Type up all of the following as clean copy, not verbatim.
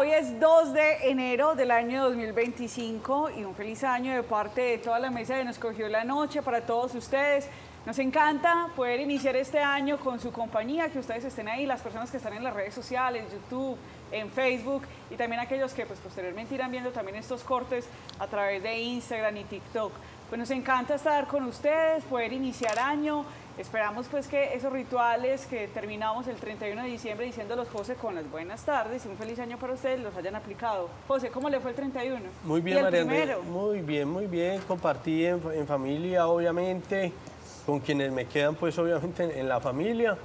hoy es 2 de enero del año 2025 y un feliz año de parte de toda la mesa de Nos Cogió la Noche para todos ustedes. Nos encanta poder iniciar este año con su compañía, que ustedes estén ahí, las personas que están en las redes sociales, YouTube, en Facebook y también aquellos que pues, posteriormente irán viendo también estos cortes a través de Instagram y TikTok. Pues nos encanta estar con ustedes, poder iniciar año. Esperamos pues que esos rituales que terminamos el 31 de diciembre diciéndolos, José, con las buenas tardes y un feliz año para ustedes, los hayan aplicado. José, ¿cómo le fue el 31? Muy bien, María Andrea. Muy bien. Compartí en familia, obviamente, con quienes me quedan, pues obviamente en la familia,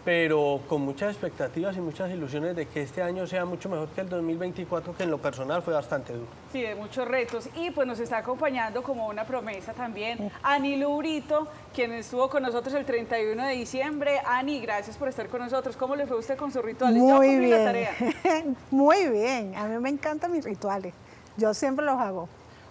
pero con muchas expectativas y muchas ilusiones de que este año sea mucho mejor que el 2024, que en lo personal fue bastante duro. Sí, de muchos retos. Y pues nos está acompañando como una promesa también Ani Lubrito, quien estuvo con nosotros el 31 de diciembre. Ani, gracias por estar con nosotros. ¿Cómo le fue a usted con sus rituales? Muy bien. La tarea. Muy bien. A mí me encantan mis rituales. Yo siempre los hago.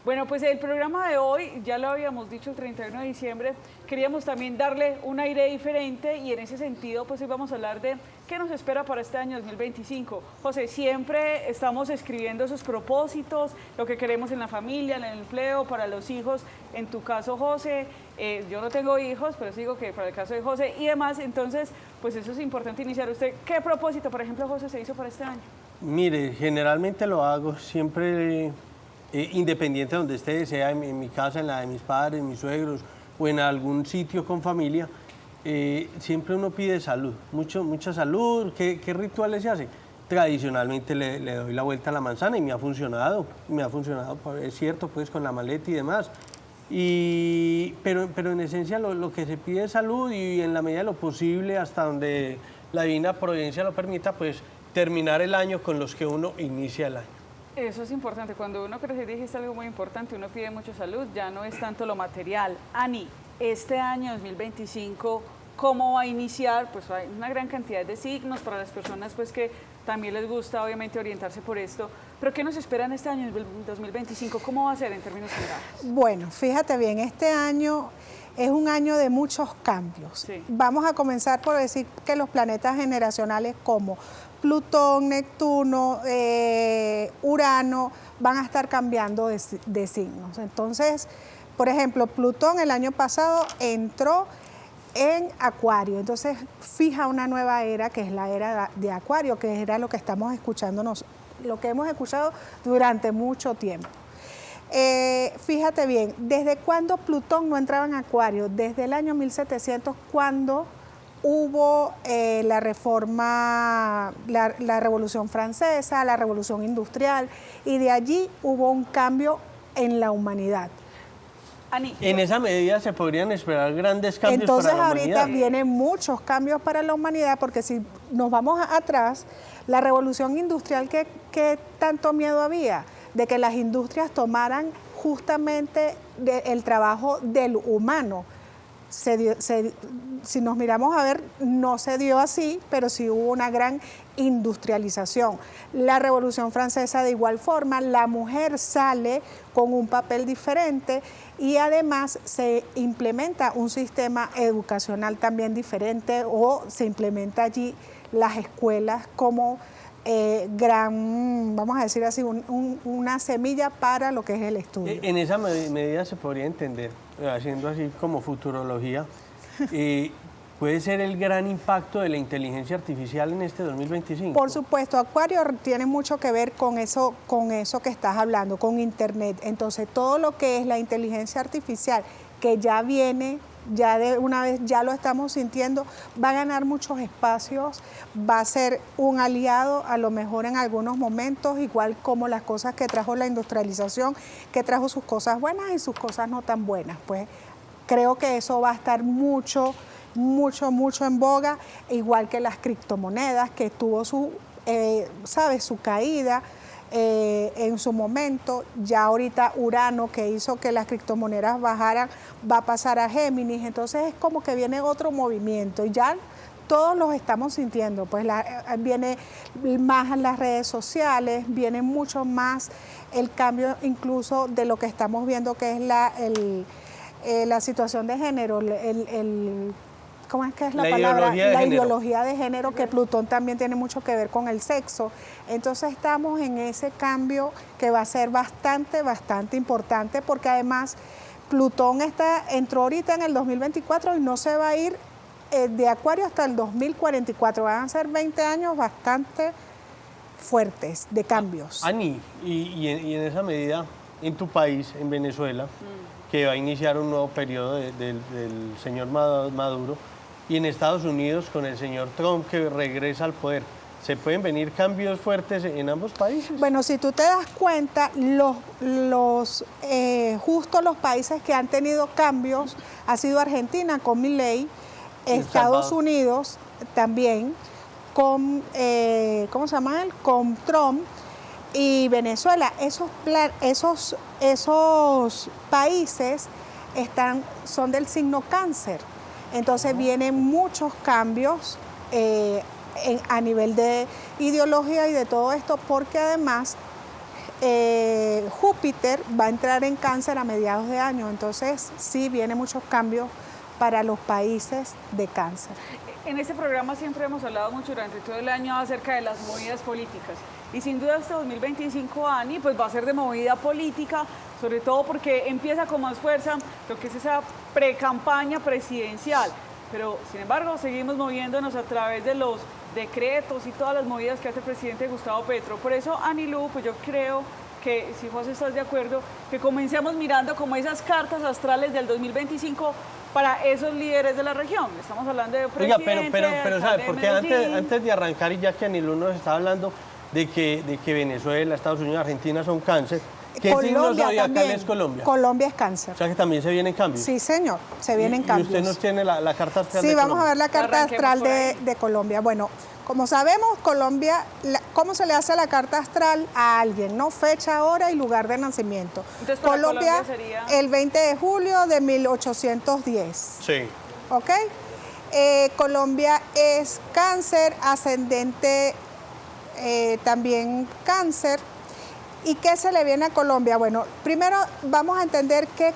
Bueno, pues el programa de hoy, ya lo habíamos dicho el 31 de diciembre, queríamos también darle un aire diferente y en ese sentido pues hoy vamos a hablar de qué nos espera para este año 2025. José, siempre estamos escribiendo esos propósitos, lo que queremos en la familia, en el empleo, para los hijos. En tu caso, José, yo no tengo hijos, pero sí digo que para el caso de José y demás, entonces pues eso es importante iniciar. ¿Usted qué propósito, por ejemplo, José, se hizo para este año? Mire, generalmente lo hago siempre... independiente de donde esté, sea en mi casa, en la de mis padres, mis suegros o en algún sitio con familia, siempre uno pide salud, mucha salud. ¿Qué rituales se hacen? Tradicionalmente le doy la vuelta a la manzana y me ha funcionado, es cierto, pues con la maleta y demás. Pero en esencia lo que se pide es salud y en la medida de lo posible, hasta donde la divina providencia lo permita, pues terminar el año con los que uno inicia el año. Eso es importante. Cuando uno crece, dijiste algo muy importante, uno pide mucha salud, ya no es tanto lo material. Ani, este año 2025, ¿cómo va a iniciar? Pues hay una gran cantidad de signos para las personas pues que también les gusta obviamente orientarse por esto. Pero ¿qué nos espera en este año 2025? ¿Cómo va a ser en términos generales? Bueno, fíjate bien, este año es un año de muchos cambios. Sí. Vamos a comenzar por decir que los planetas generacionales como Plutón, Neptuno, Urano van a estar cambiando de signos. Entonces, por ejemplo, Plutón el año pasado entró en Acuario, entonces fija una nueva era que es la era de Acuario, que era lo que estamos escuchándonos, lo que hemos escuchado durante mucho tiempo. Fíjate bien, ¿desde cuándo Plutón no entraba en Acuario? Desde el año 1700, cuando hubo la reforma, la Revolución Francesa, la Revolución Industrial, y de allí hubo un cambio en la humanidad. Ani, en esa medida se podrían esperar grandes cambios. Entonces, para la humanidad. Ahorita vienen muchos cambios para la humanidad, porque si nos vamos atrás, la Revolución Industrial, ¿qué tanto miedo había? De que las industrias tomaran justamente el trabajo del humano. Si nos miramos a ver, no se dio así, pero sí hubo una gran industrialización. La Revolución Francesa de igual forma, la mujer sale con un papel diferente y además se implementa un sistema educacional también diferente, o se implementa allí las escuelas como vamos a decir así, una semilla para lo que es el estudio. En esa medida se podría entender, haciendo así como futurología, ¿puede ser el gran impacto de la inteligencia artificial en este 2025? Por supuesto, Acuario tiene mucho que ver con eso que estás hablando, con Internet. Entonces, todo lo que es la inteligencia artificial, que ya viene, ya de una vez ya lo estamos sintiendo, va a ganar muchos espacios, va a ser un aliado a lo mejor en algunos momentos, igual como las cosas que trajo la industrialización, que trajo sus cosas buenas y sus cosas no tan buenas. Pues creo que eso va a estar mucho en boga, igual que las criptomonedas, que tuvo su caída en su momento. Ya ahorita Urano, que hizo que las criptomonedas bajaran, va a pasar a Géminis. Entonces es como que viene otro movimiento y ya todos los estamos sintiendo. Pues viene más en las redes sociales, viene mucho más el cambio incluso de lo que estamos viendo, que es la situación de género, ¿cómo es que es la palabra? La ideología de género, que Plutón también tiene mucho que ver con el sexo. Entonces estamos en ese cambio que va a ser bastante importante, porque además Plutón entró ahorita en el 2024 y no se va a ir de Acuario hasta el 2044. Van a ser 20 años bastante fuertes de cambios. Ani, y en esa medida, en tu país, en Venezuela, que va a iniciar un nuevo periodo del señor Maduro, y en Estados Unidos con el señor Trump que regresa al poder, ¿se pueden venir cambios fuertes en ambos países? Bueno, si tú te das cuenta, justo los países que han tenido cambios ha sido Argentina con Milei, Estados Unidos también con, ¿cómo se llama él? Con Trump, y Venezuela. Esos países son del signo Cáncer. Entonces vienen muchos cambios a nivel de ideología y de todo esto, porque además Júpiter va a entrar en Cáncer a mediados de año. Entonces sí vienen muchos cambios para los países de Cáncer. En este programa siempre hemos hablado mucho durante todo el año acerca de las movidas políticas. Y sin duda este 2025, Ani, pues va a ser de movida política, sobre todo porque empieza con más fuerza lo que es esa pre-campaña presidencial. Pero, sin embargo, seguimos moviéndonos a través de los decretos y todas las movidas que hace el presidente Gustavo Petro. Por eso, Anilú, pues yo creo que, si José estás de acuerdo, que comencemos mirando como esas cartas astrales del 2025 para esos líderes de la región. Estamos hablando de presidente. Oiga, pero ¿sabe? Porque antes de arrancar, y ya que Anilú nos está hablando de que Venezuela, Estados Unidos, Argentina son Cáncer, ¿qué signo zodiacal es Colombia? Colombia es Cáncer. O sea que también se vienen cambios. Sí, señor, se vienen cambios. ¿Y usted nos tiene la carta astral de Colombia? Sí, vamos a ver la carta astral de Colombia. Bueno, como sabemos, Colombia, ¿cómo se le hace la carta astral a alguien? ¿No? Fecha, hora y lugar de nacimiento. Entonces, Colombia sería el 20 de julio de 1810. Sí. ¿Ok? Colombia es Cáncer, ascendente también Cáncer. ¿Y qué se le viene a Colombia? Bueno, primero vamos a entender que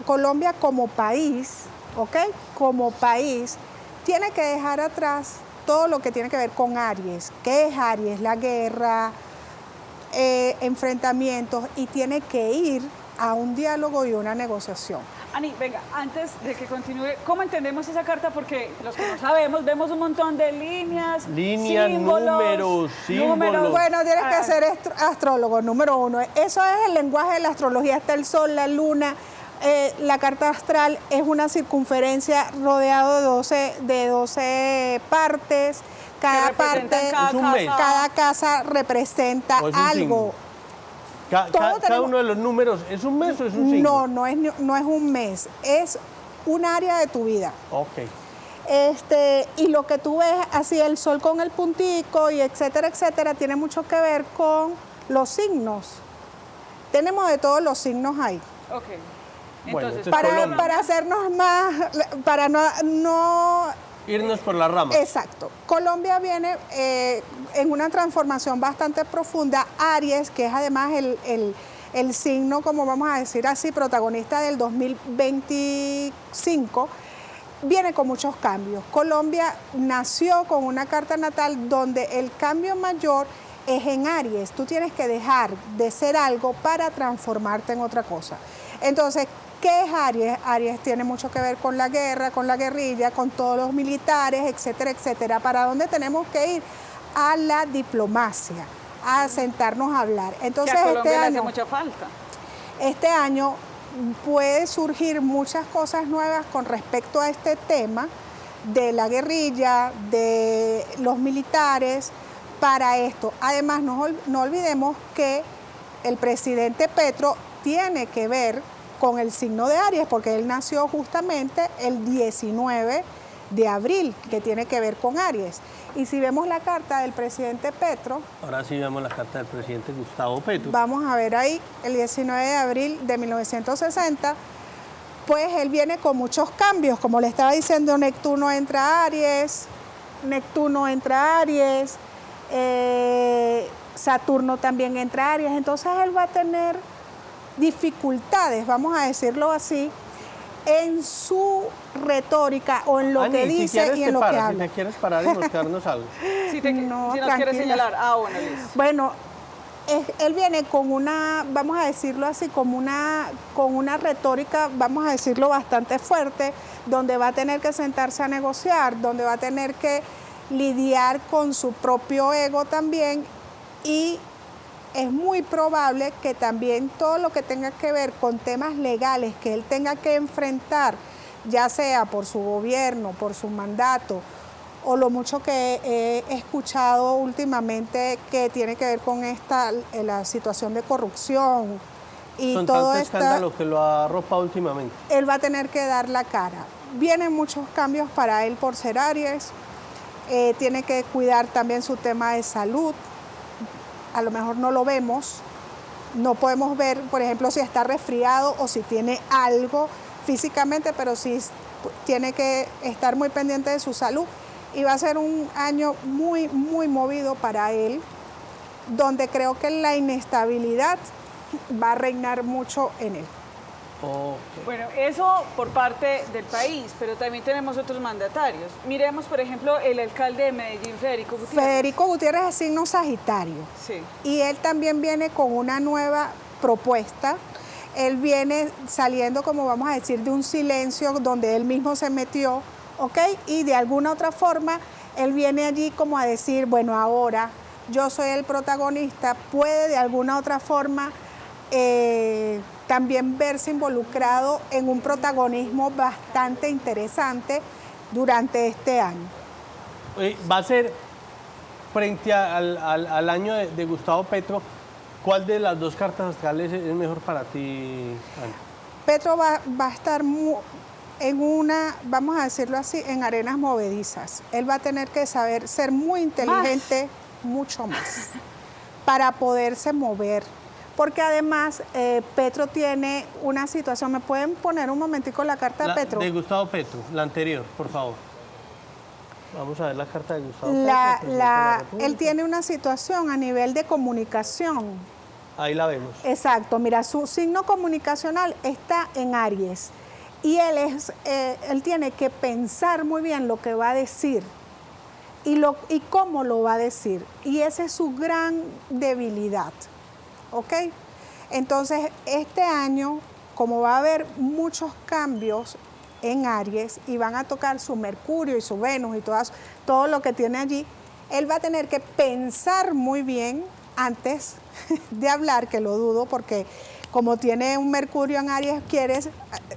Colombia como país, ¿ok? Como país, tiene que dejar atrás todo lo que tiene que ver con Aries. ¿Qué es Aries? La guerra, enfrentamientos, y tiene que ir a un diálogo y una negociación. Ani, venga, antes de que continúe, ¿cómo entendemos esa carta? Porque los que no sabemos, vemos un montón de líneas, símbolos, números. Bueno, tienes que ser astrólogo, número uno. Eso es el lenguaje de la astrología. Está el sol, la luna. La carta astral es una circunferencia rodeado de 12 partes. Cada parte, cada casa representa algo. Cada uno de los números, ¿es un mes o es un signo? No es un mes, es un área de tu vida. Ok. Y lo que tú ves, así el sol con el puntico y etcétera, tiene mucho que ver con los signos. Tenemos de todos los signos ahí. Ok. Entonces, para hacernos más, para no irnos por la rama. Exacto. Colombia viene en una transformación bastante profunda. Aries, que es además el signo, como vamos a decir así, protagonista del 2025, viene con muchos cambios. Colombia nació con una carta natal donde el cambio mayor es en Aries. Tú tienes que dejar de ser algo para transformarte en otra cosa. Entonces, ¿qué es Aries? Aries tiene mucho que ver con la guerra, con la guerrilla, con todos los militares, etcétera. ¿Para dónde tenemos que ir? A la diplomacia, a sentarnos a hablar. Entonces, que a Colombia le hace mucha falta. Este año puede surgir muchas cosas nuevas con respecto a este tema de la guerrilla, de los militares, para esto. Además, no olvidemos que el presidente Petro tiene que ver con el signo de Aries, porque él nació justamente el 19 de abril, que tiene que ver con Aries. Y si vemos la carta del presidente Petro... Ahora sí vemos la carta del presidente Gustavo Petro. Vamos a ver ahí, el 19 de abril de 1960, pues él viene con muchos cambios. Como le estaba diciendo, Neptuno entra a Aries, Saturno también entra a Aries. Entonces él va a tener dificultades, vamos a decirlo así, en su retórica o en lo Ani, que dice y en lo que habla. Si te quieres parar y mostrarnos algo. Si nos quieres señalar. Bueno, listo. Bueno, él viene con una, vamos a decirlo así, con una retórica, vamos a decirlo, bastante fuerte, donde va a tener que sentarse a negociar, donde va a tener que lidiar con su propio ego también, y es muy probable que también todo lo que tenga que ver con temas legales que él tenga que enfrentar, ya sea por su gobierno, por su mandato, o lo mucho que he escuchado últimamente que tiene que ver con la situación de corrupción y con todo tanto escándalo que lo ha arropado últimamente. Él va a tener que dar la cara. Vienen muchos cambios para él por ser Aries. Tiene que cuidar también su tema de salud. A lo mejor no lo vemos, no podemos ver, por ejemplo, si está resfriado o si tiene algo físicamente, pero sí tiene que estar muy pendiente de su salud. Y va a ser un año muy, muy movido para él, donde creo que la inestabilidad va a reinar mucho en él. Okay. Bueno, eso por parte del país, pero también tenemos otros mandatarios. Miremos, por ejemplo, el alcalde de Medellín, Federico Gutiérrez. Federico Gutiérrez es signo Sagitario. Sí. Y él también viene con una nueva propuesta. Él viene saliendo, como vamos a decir, de un silencio donde él mismo se metió, ¿ok? Y de alguna otra forma, él viene allí como a decir, bueno, ahora yo soy el protagonista, puede de alguna otra forma también verse involucrado en un protagonismo bastante interesante durante este año. Va a ser, frente al año de Gustavo Petro, ¿cuál de las dos cartas astrales es mejor para ti, Ana? Petro va a estar en una, vamos a decirlo así, en arenas movedizas. Él va a tener que saber ser muy inteligente, mucho más, para poderse mover. Porque además Petro tiene una situación, ¿me pueden poner un momentico la carta de Petro? De Gustavo Petro, la anterior, por favor. Vamos a ver la carta de Gustavo Petro. Él tiene una situación a nivel de comunicación. Ahí la vemos. Exacto, mira, su signo comunicacional está en Aries y él tiene que pensar muy bien lo que va a decir y cómo lo va a decir. Y esa es su gran debilidad. ¿Ok? Entonces, este año, como va a haber muchos cambios en Aries y van a tocar su Mercurio y su Venus y todo lo que tiene allí, él va a tener que pensar muy bien antes de hablar, que lo dudo, porque como tiene un Mercurio en Aries,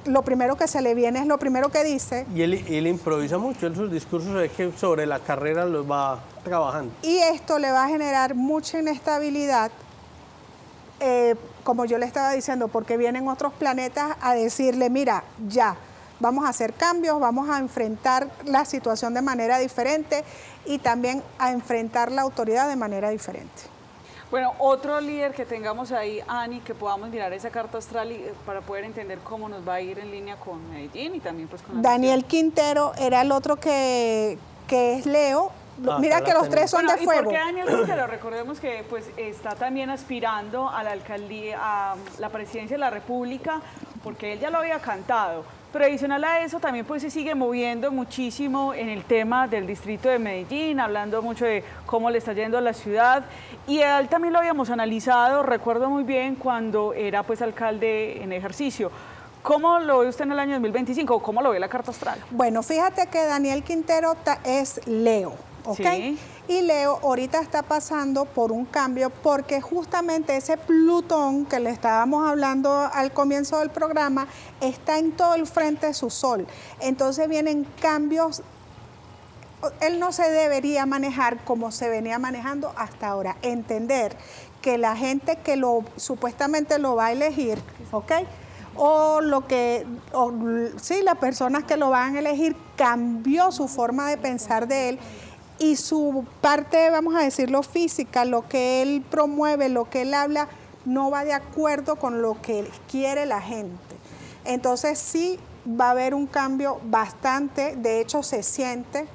lo primero que se le viene es lo primero que dice. Y él improvisa mucho, en sus discursos es que sobre la carrera los va trabajando. Y esto le va a generar mucha inestabilidad. Como yo le estaba diciendo, porque vienen otros planetas a decirle, mira, ya, vamos a hacer cambios, vamos a enfrentar la situación de manera diferente y también a enfrentar la autoridad de manera diferente. Bueno, otro líder que tengamos ahí, Ani, que podamos mirar esa carta astral para poder entender cómo nos va a ir en línea con Medellín y también pues con la Daniel nación. Quintero era el otro que es Leo. Mira que los tres son de fuego. ¿Y por qué Daniel Quintero? Recordemos que pues está también aspirando a la alcaldía, a la presidencia de la República, porque él ya lo había cantado. Pero adicional a eso también pues se sigue moviendo muchísimo en el tema del distrito de Medellín, hablando mucho de cómo le está yendo a la ciudad. Y a él también lo habíamos analizado, recuerdo muy bien cuando era pues alcalde en ejercicio. ¿Cómo lo ve usted en el año 2025? ¿Cómo lo ve la carta astral? Bueno, fíjate que Daniel Quintero es Leo. ¿Ok? Sí. Y Leo ahorita está pasando por un cambio porque justamente ese Plutón que le estábamos hablando al comienzo del programa está en todo el frente de su sol. Entonces vienen cambios. Él no se debería manejar como se venía manejando hasta ahora. Entender que la gente que supuestamente lo va a elegir, ¿ok? Sí, las personas que lo van a elegir cambió su forma de pensar de él. Y su parte, vamos a decirlo, física, lo que él promueve, lo que él habla, no va de acuerdo con lo que quiere la gente. Entonces sí va a haber un cambio bastante, de hecho se siente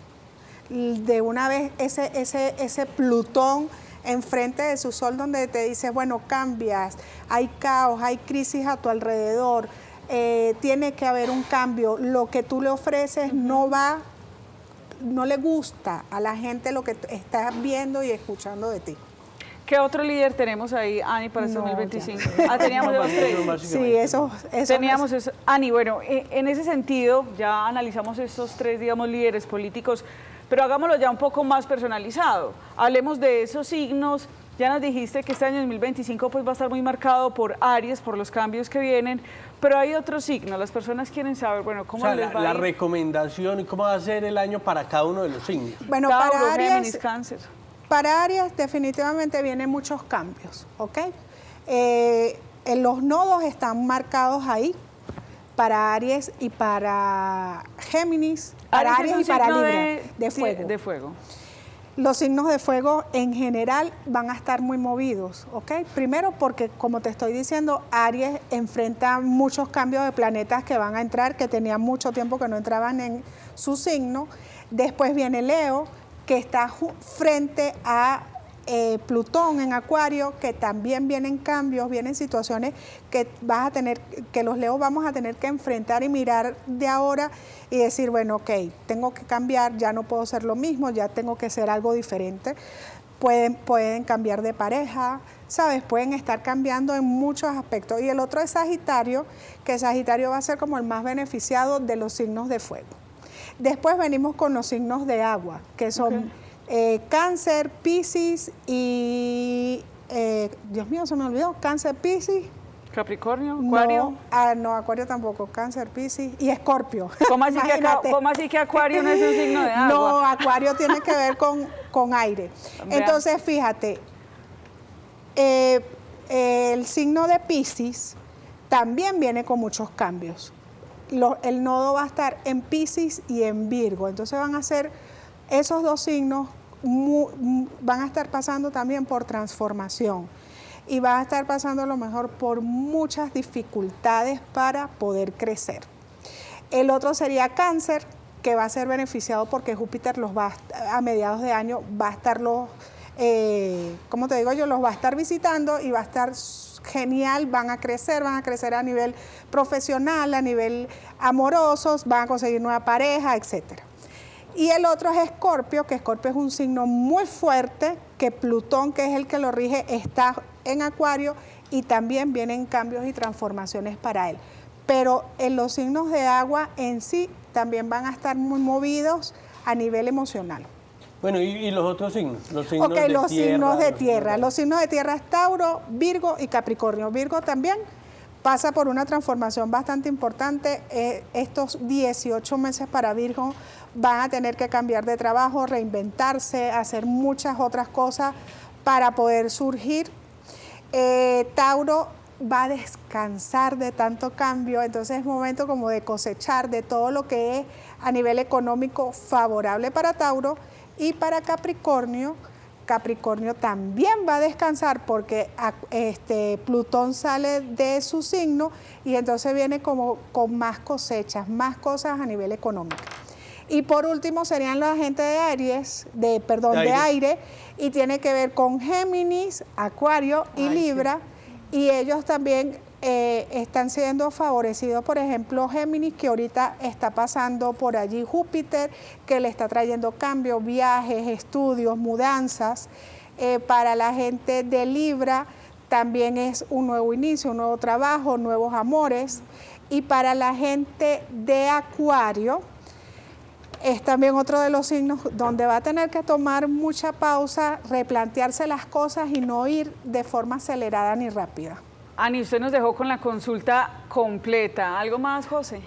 de una vez ese Plutón enfrente de su sol donde te dice, bueno, cambias, hay caos, hay crisis a tu alrededor, tiene que haber un cambio. Lo que tú le ofreces no le gusta a la gente lo que estás viendo y escuchando de ti. ¿Qué otro líder tenemos ahí, Ani, para este 2025? Teníamos dos, tres. Sí, eso. Teníamos eso. Ani, bueno, en ese sentido, ya analizamos estos tres, digamos, líderes políticos, pero hagámoslo ya un poco más personalizado. Hablemos de esos signos. Ya nos dijiste que este año 2025 pues, va a estar muy marcado por Aries, por los cambios que vienen, pero hay otros signos. Las personas quieren saber, bueno, cómo les va la recomendación y cómo va a ser el año para cada uno de los signos. Bueno, Tauro, para Aries, Géminis, Cáncer. Para Aries definitivamente vienen muchos cambios, ¿ok? Los nodos están marcados ahí para Aries y para Géminis, para Aries y para Libra, de fuego. Los signos de fuego en general van a estar muy movidos, ¿ok? Primero porque, como te estoy diciendo, Aries enfrenta muchos cambios de planetas que van a entrar, que tenían mucho tiempo que no entraban en su signo. Después viene Leo, que está frente a Plutón en Acuario, que también vienen cambios, vienen situaciones que los Leos vamos a tener que enfrentar y mirar de ahora y decir, bueno, ok, tengo que cambiar, ya no puedo ser lo mismo, ya tengo que ser algo diferente. Pueden cambiar de pareja, ¿sabes? Pueden estar cambiando en muchos aspectos. Y el otro es Sagitario, que Sagitario va a ser como el más beneficiado de los signos de fuego. Después venimos con los signos de agua, que son Cáncer, Piscis y, Dios mío, se me olvidó, Cáncer, Piscis. Capricornio, Acuario. No, Acuario tampoco, Cáncer, Piscis y Escorpio. ¿Cómo así que Acuario no es un signo de agua? No, Acuario tiene que ver con aire. Entonces, fíjate, el signo de Piscis también viene con muchos cambios. El nodo va a estar en Piscis y en Virgo. Entonces van a ser esos dos signos, van a estar pasando también por transformación y van a estar pasando a lo mejor por muchas dificultades para poder crecer. El otro sería Cáncer, que va a ser beneficiado porque Júpiter a mediados de año va a estarlos, como te digo yo, los va a estar visitando y va a estar genial, van a crecer a nivel profesional, a nivel amorosos, van a conseguir nueva pareja, etcétera. Y el otro es Escorpio, que Escorpio es un signo muy fuerte, que Plutón, que es el que lo rige, está en Acuario y también vienen cambios y transformaciones para él. Pero en los signos de agua en sí también van a estar muy movidos a nivel emocional. Bueno, ¿y los otros signos? Los signos de los tierra, signos de tierra. Los signos de tierra es Tauro, Virgo y Capricornio. Virgo también pasa por una transformación bastante importante. Estos 18 meses para Virgo van a tener que cambiar de trabajo, reinventarse, hacer muchas otras cosas para poder surgir. Tauro va a descansar de tanto cambio, entonces es momento como de cosechar de todo lo que es a nivel económico favorable para Tauro. Y para Capricornio, Capricornio también va a descansar porque Plutón sale de su signo y entonces viene como con más cosechas, más cosas a nivel económico. Y por último serían los agentes de Aries, de aire, y tiene que ver con Géminis, Acuario y Libra, sí. Y ellos también están siendo favorecidos, por ejemplo, Géminis, que ahorita está pasando por allí Júpiter, que le está trayendo cambios, viajes, estudios, mudanzas. Para la gente de Libra también es un nuevo inicio, un nuevo trabajo, nuevos amores. Y para la gente de Acuario, es también otro de los signos donde va a tener que tomar mucha pausa, replantearse las cosas y no ir de forma acelerada ni rápida. Ani, usted nos dejó con la consulta completa. ¿Algo más, José?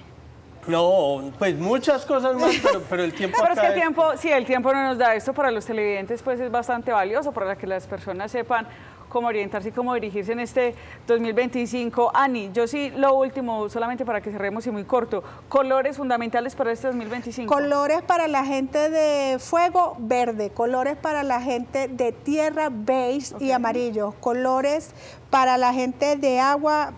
No, pues muchas cosas más, pero el tiempo pero es que el tiempo no nos da. Esto para los televidentes pues es bastante valioso para que las personas sepan cómo orientarse y cómo dirigirse en este 2025. Ani, yo sí, lo último, solamente para que cerremos y muy corto, colores fundamentales para este 2025. Colores para la gente de fuego, verde. Colores para la gente de tierra, beige y amarillo. Colores para la gente de agua,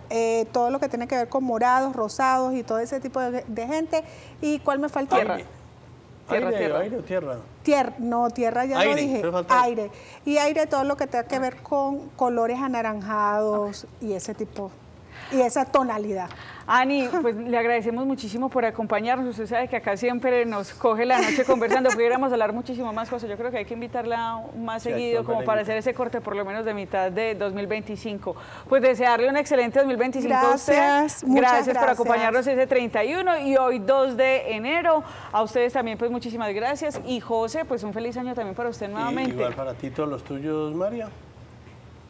todo lo que tiene que ver con morados, rosados y todo ese tipo de gente. ¿Y cuál me faltó? Tierra. ¿Aire o tierra? Tierra ya lo dije. Aire. Y aire, todo lo que tenga que ver con colores anaranjados y ese tipo. y esa tonalidad. Ani, pues le agradecemos muchísimo por acompañarnos. Usted sabe que acá siempre nos coge la noche conversando. Pudiéramos hablar muchísimo más cosas. Yo creo que hay que invitarla más seguido como para hacer ese corte por lo menos de mitad de 2025. Pues desearle un excelente 2025 gracias, a usted. Muchas gracias por acompañarnos ese 31 y hoy 2 de enero. A ustedes también pues muchísimas gracias. Y José, pues un feliz año también para usted nuevamente. Igual para ti, todos los tuyos, María.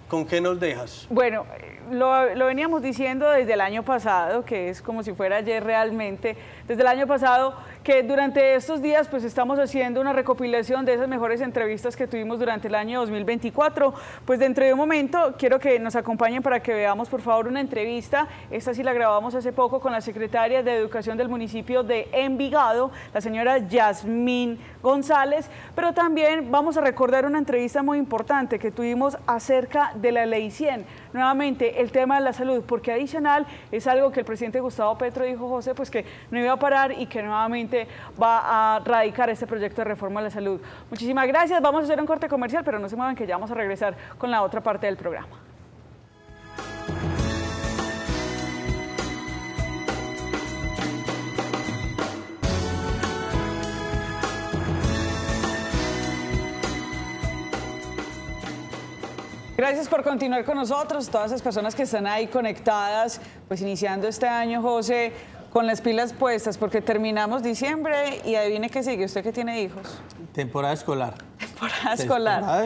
¿Con qué nos dejas? Bueno, lo veníamos diciendo desde el año pasado, que es como si fuera ayer realmente, desde el año pasado, que durante estos días pues estamos haciendo una recopilación de esas mejores entrevistas que tuvimos durante el año 2024. Pues dentro de un momento quiero que nos acompañen para que veamos por favor una entrevista. Esta sí la grabamos hace poco con la secretaria de Educación del municipio de Envigado, la señora Yasmín González, pero también vamos a recordar una entrevista muy importante que tuvimos acerca de la Ley 100. Nuevamente, el tema de la salud, porque adicional es algo que el presidente Gustavo Petro dijo, José, pues que no iba a parar y que nuevamente va a radicar este proyecto de reforma de la salud. Muchísimas gracias, vamos a hacer un corte comercial, pero no se muevan que ya vamos a regresar con la otra parte del programa. Gracias por continuar con nosotros, todas esas personas que están ahí conectadas, pues iniciando este año, José, con las pilas puestas, porque terminamos diciembre y adivine qué sigue, ¿usted que tiene hijos? Temporada escolar. Temporada escolar.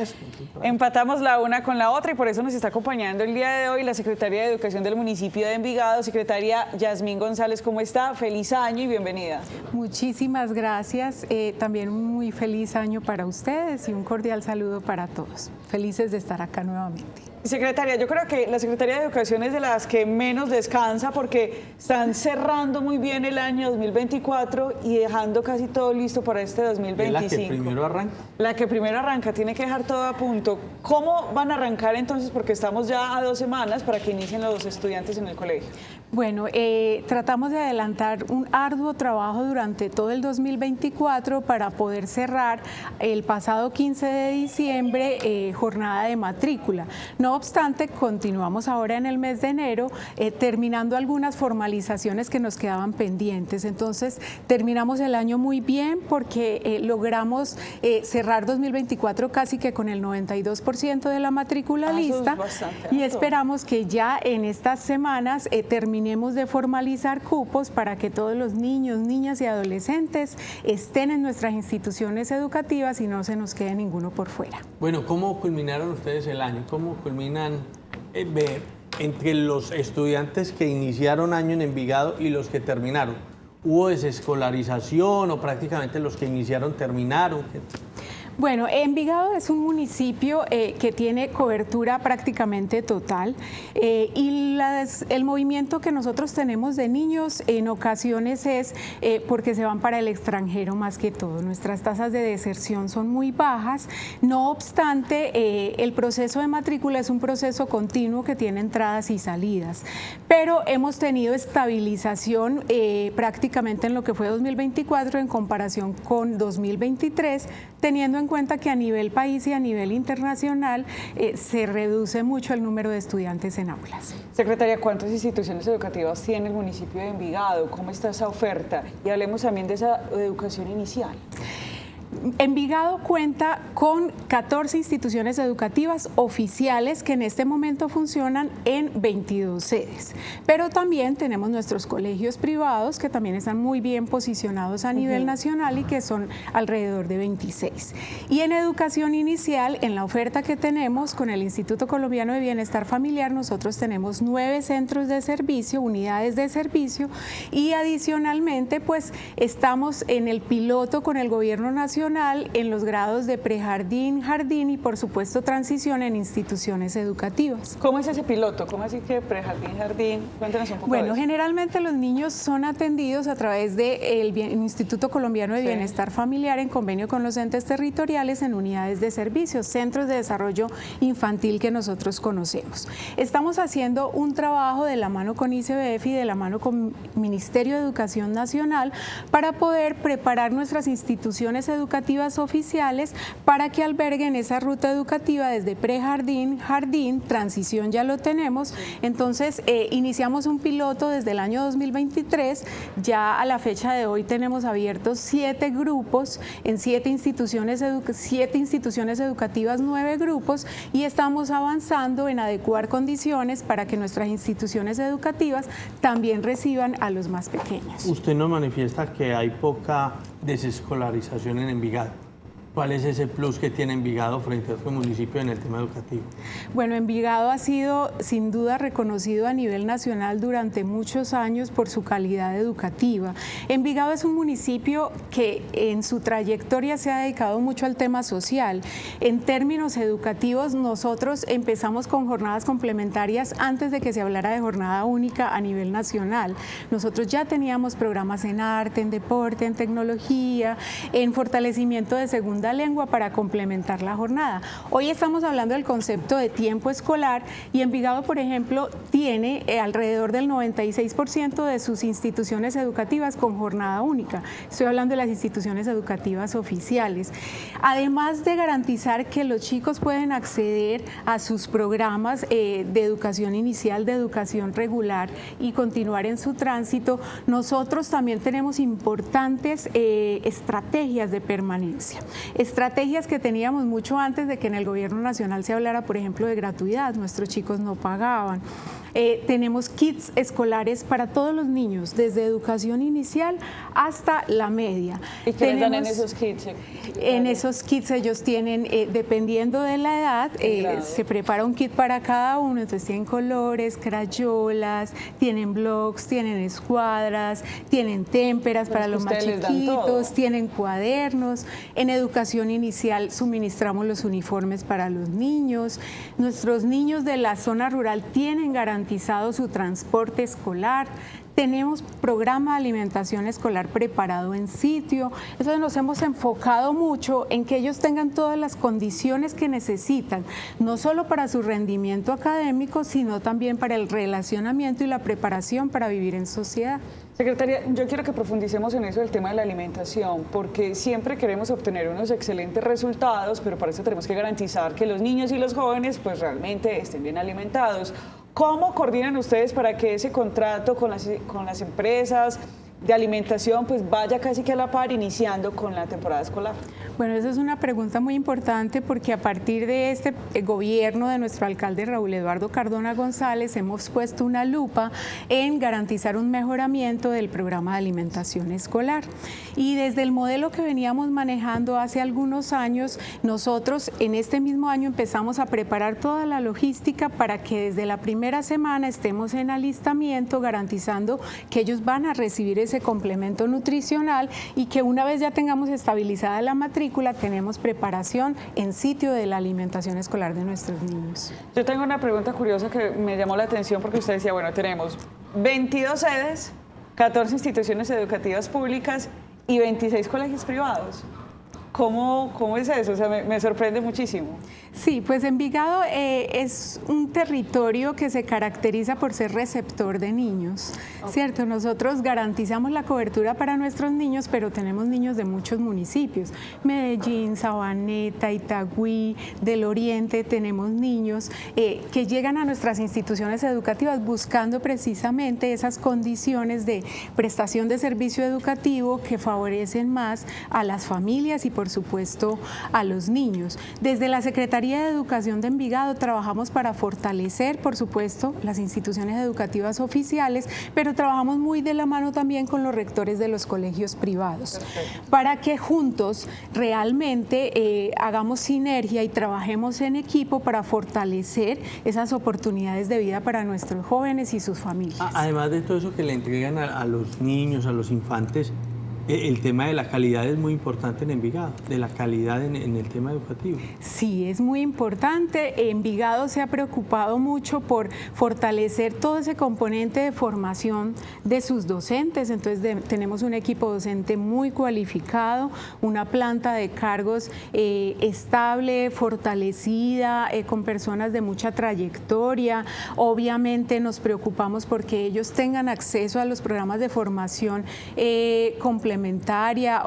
Empatamos la una con la otra y por eso nos está acompañando el día de hoy la Secretaria de Educación del municipio de Envigado, secretaria Yasmín González. ¿Cómo está? Feliz año y bienvenida. Muchísimas gracias. También un muy feliz año para ustedes y un cordial saludo para todos. Felices de estar acá nuevamente. Secretaria, yo creo que la Secretaría de Educación es de las que menos descansa porque están cerrando muy bien el año 2024 y dejando casi todo listo para este 2025. ¿Es la que primero arranca? La que primero arranca, tiene que dejar todo a punto. ¿Cómo van a arrancar entonces? Porque estamos ya a 2 semanas para que inicien los estudiantes en el colegio. Bueno, tratamos de adelantar un arduo trabajo durante todo el 2024 para poder cerrar el pasado 15 de diciembre jornada de matrícula. No obstante, continuamos ahora en el mes de enero terminando algunas formalizaciones que nos quedaban pendientes. Entonces, terminamos el año muy bien porque logramos cerrar 2024 casi que con el 92% de la matrícula lista y esperamos que ya en estas semanas terminemos de formalizar cupos para que todos los niños, niñas y adolescentes estén en nuestras instituciones educativas y no se nos quede ninguno por fuera. Bueno, ¿cómo culminaron ustedes el año? ¿Cómo culminan entre los estudiantes que iniciaron año en Envigado y los que terminaron? ¿Hubo desescolarización o prácticamente los que iniciaron terminaron? Bueno, Envigado es un municipio que tiene cobertura prácticamente total y el movimiento que nosotros tenemos de niños en ocasiones es porque se van para el extranjero más que todo. Nuestras tasas de deserción son muy bajas, no obstante el proceso de matrícula es un proceso continuo que tiene entradas y salidas, pero hemos tenido estabilización prácticamente en lo que fue 2024 en comparación con 2023, teniendo en cuenta que a nivel país y a nivel internacional se reduce mucho el número de estudiantes en aulas. Secretaria, ¿cuántas instituciones educativas tiene el municipio de Envigado? ¿Cómo está esa oferta? Y hablemos también de esa educación inicial. Envigado cuenta con 14 instituciones educativas oficiales que en este momento funcionan en 22 sedes, pero también tenemos nuestros colegios privados que también están muy bien posicionados a nivel nacional y que son alrededor de 26. Y en educación inicial, en la oferta que tenemos con el Instituto Colombiano de Bienestar Familiar, nosotros tenemos 9 centros de servicio, unidades de servicio, y adicionalmente pues estamos en el piloto con el gobierno nacional en los grados de prejardín, jardín y por supuesto transición en instituciones educativas. ¿Cómo es ese piloto? ¿Cómo así que prejardín, jardín? Cuéntanos un poco. Bueno, generalmente los niños son atendidos a través del Instituto Colombiano de Bienestar Familiar en convenio con los entes territoriales en unidades de servicios, centros de desarrollo infantil que nosotros conocemos. Estamos haciendo un trabajo de la mano con ICBF y de la mano con Ministerio de Educación Nacional para poder preparar nuestras instituciones educativas educativas oficiales para que alberguen esa ruta educativa desde prejardín, jardín, transición ya lo tenemos. Entonces iniciamos un piloto desde el año 2023, ya a la fecha de hoy tenemos abiertos 7 grupos en 7 instituciones educativas, 9 grupos, y estamos avanzando en adecuar condiciones para que nuestras instituciones educativas también reciban a los más pequeños. Usted nos manifiesta que hay poca desescolarización en Envigado. ¿Cuál es ese plus que tiene Envigado frente a otro municipio en el tema educativo? Bueno, Envigado ha sido sin duda reconocido a nivel nacional durante muchos años por su calidad educativa. Envigado es un municipio que en su trayectoria se ha dedicado mucho al tema social. En términos educativos, nosotros empezamos con jornadas complementarias antes de que se hablara de jornada única a nivel nacional. Nosotros ya teníamos programas en arte, en deporte, en tecnología, en fortalecimiento de segunda lengua para complementar la jornada. Hoy estamos hablando del concepto de tiempo escolar y Envigado, por ejemplo, tiene alrededor del 96% de sus instituciones educativas con jornada única. Estoy hablando de las instituciones educativas oficiales. Además de garantizar que los chicos pueden acceder a sus programas de educación inicial, de educación regular y continuar en su tránsito, nosotros también tenemos importantes estrategias de permanencia. Estrategias que teníamos mucho antes de que en el gobierno nacional se hablara, por ejemplo, de gratuidad. Nuestros chicos no pagaban. Tenemos kits escolares para todos los niños, desde educación inicial hasta la media. ¿Y qué les dan en esos kits? En esos kits ellos tienen, dependiendo de la edad, se prepara un kit para cada uno. Entonces tienen colores, crayolas, tienen blocks, tienen escuadras, tienen témperas para los más chiquitos, tienen cuadernos. En educación inicial suministramos los uniformes para los niños. Nuestros niños de la zona rural tienen garantizado su transporte escolar. Tenemos programa de alimentación escolar preparado en sitio. Entonces nos hemos enfocado mucho en que ellos tengan todas las condiciones que necesitan, no solo para su rendimiento académico, sino también para el relacionamiento y la preparación para vivir en sociedad. Secretaria, yo quiero que profundicemos en eso del tema de la alimentación, porque siempre queremos obtener unos excelentes resultados, pero para eso tenemos que garantizar que los niños y los jóvenes pues realmente estén bien alimentados. ¿Cómo coordinan ustedes para que ese contrato con las empresas de alimentación pues vaya casi que a la par iniciando con la temporada escolar? Bueno, esa es una pregunta muy importante porque a partir de este gobierno de nuestro alcalde Raúl Eduardo Cardona González hemos puesto una lupa en garantizar un mejoramiento del programa de alimentación escolar. Y desde el modelo que veníamos manejando hace algunos años, nosotros en este mismo año empezamos a preparar toda la logística para que desde la primera semana estemos en alistamiento garantizando que ellos van a recibir ese complemento nutricional y que una vez ya tengamos estabilizada la matrícula, tenemos preparación en sitio de la alimentación escolar de nuestros niños. Yo tengo una pregunta curiosa que me llamó la atención porque usted decía, bueno, tenemos 22 sedes, 14 instituciones educativas públicas y 26 colegios privados. ¿Cómo es eso? O sea, me sorprende muchísimo. Sí, pues Envigado es un territorio que se caracteriza por ser receptor de niños, ¿cierto? Nosotros garantizamos la cobertura para nuestros niños, pero tenemos niños de muchos municipios. Medellín, Sabaneta, Itagüí, del Oriente, tenemos niños que llegan a nuestras instituciones educativas buscando precisamente esas condiciones de prestación de servicio educativo que favorecen más a las familias y por supuesto a los niños. Desde la Secretaría de Educación de Envigado trabajamos para fortalecer, por supuesto, las instituciones educativas oficiales, pero trabajamos muy de la mano también con los rectores de los colegios privados, para que juntos realmente hagamos sinergia y trabajemos en equipo para fortalecer esas oportunidades de vida para nuestros jóvenes y sus familias. Además de todo eso que le entregan a los niños, a los infantes, el tema de la calidad es muy importante en Envigado, de la calidad en el tema educativo. Sí, es muy importante. Envigado se ha preocupado mucho por fortalecer todo ese componente de formación de sus docentes. Entonces tenemos un equipo docente muy cualificado, una planta de cargos estable, fortalecida, con personas de mucha trayectoria. Obviamente nos preocupamos porque ellos tengan acceso a los programas de formación complementarios complementaria,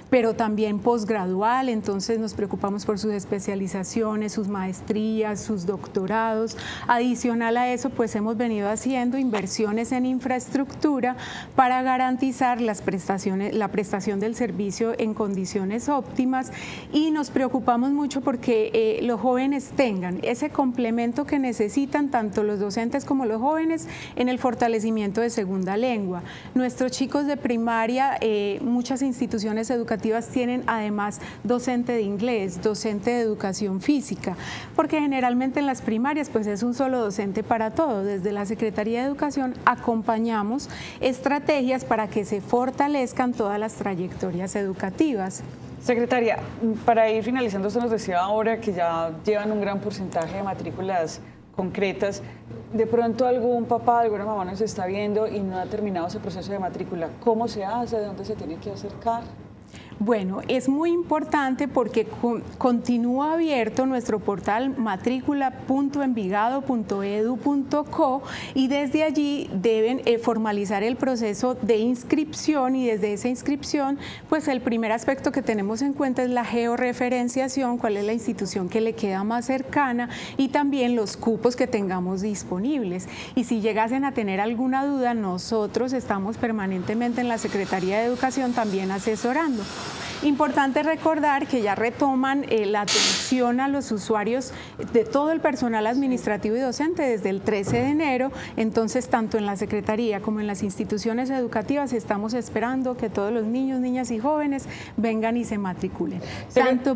pero también posgradual. Entonces nos preocupamos por sus especializaciones, sus maestrías, sus doctorados. Adicional a eso, pues hemos venido haciendo inversiones en infraestructura para garantizar la prestación del servicio en condiciones óptimas, y nos preocupamos mucho porque los jóvenes tengan ese complemento que necesitan tanto los docentes como los jóvenes en el fortalecimiento de segunda lengua. Nuestros chicos de primaria, muchas instituciones educativas tienen además docente de inglés, docente de educación física, porque generalmente en las primarias pues es un solo docente para todo. Desde la Secretaría de Educación acompañamos estrategias para que se fortalezcan todas las trayectorias educativas. Secretaria, para ir finalizando, usted nos decía ahora que ya llevan un gran porcentaje de matrículas concretas. De pronto algún papá, alguna mamá nos está viendo y no ha terminado ese proceso de matrícula. ¿Cómo se hace? ¿De dónde se tiene que acercar? Bueno, es muy importante porque continúa abierto nuestro portal matrícula.envigado.edu.co, y desde allí deben formalizar el proceso de inscripción, y desde esa inscripción, pues el primer aspecto que tenemos en cuenta es la georreferenciación, cuál es la institución que le queda más cercana, y también los cupos que tengamos disponibles. Y si llegasen a tener alguna duda, nosotros estamos permanentemente en la Secretaría de Educación también asesorando. Importante recordar que ya retoman la atención a los usuarios de todo el personal administrativo y docente desde el 13 de enero, entonces tanto en la Secretaría como en las instituciones educativas estamos esperando que todos los niños, niñas y jóvenes vengan y se matriculen, tanto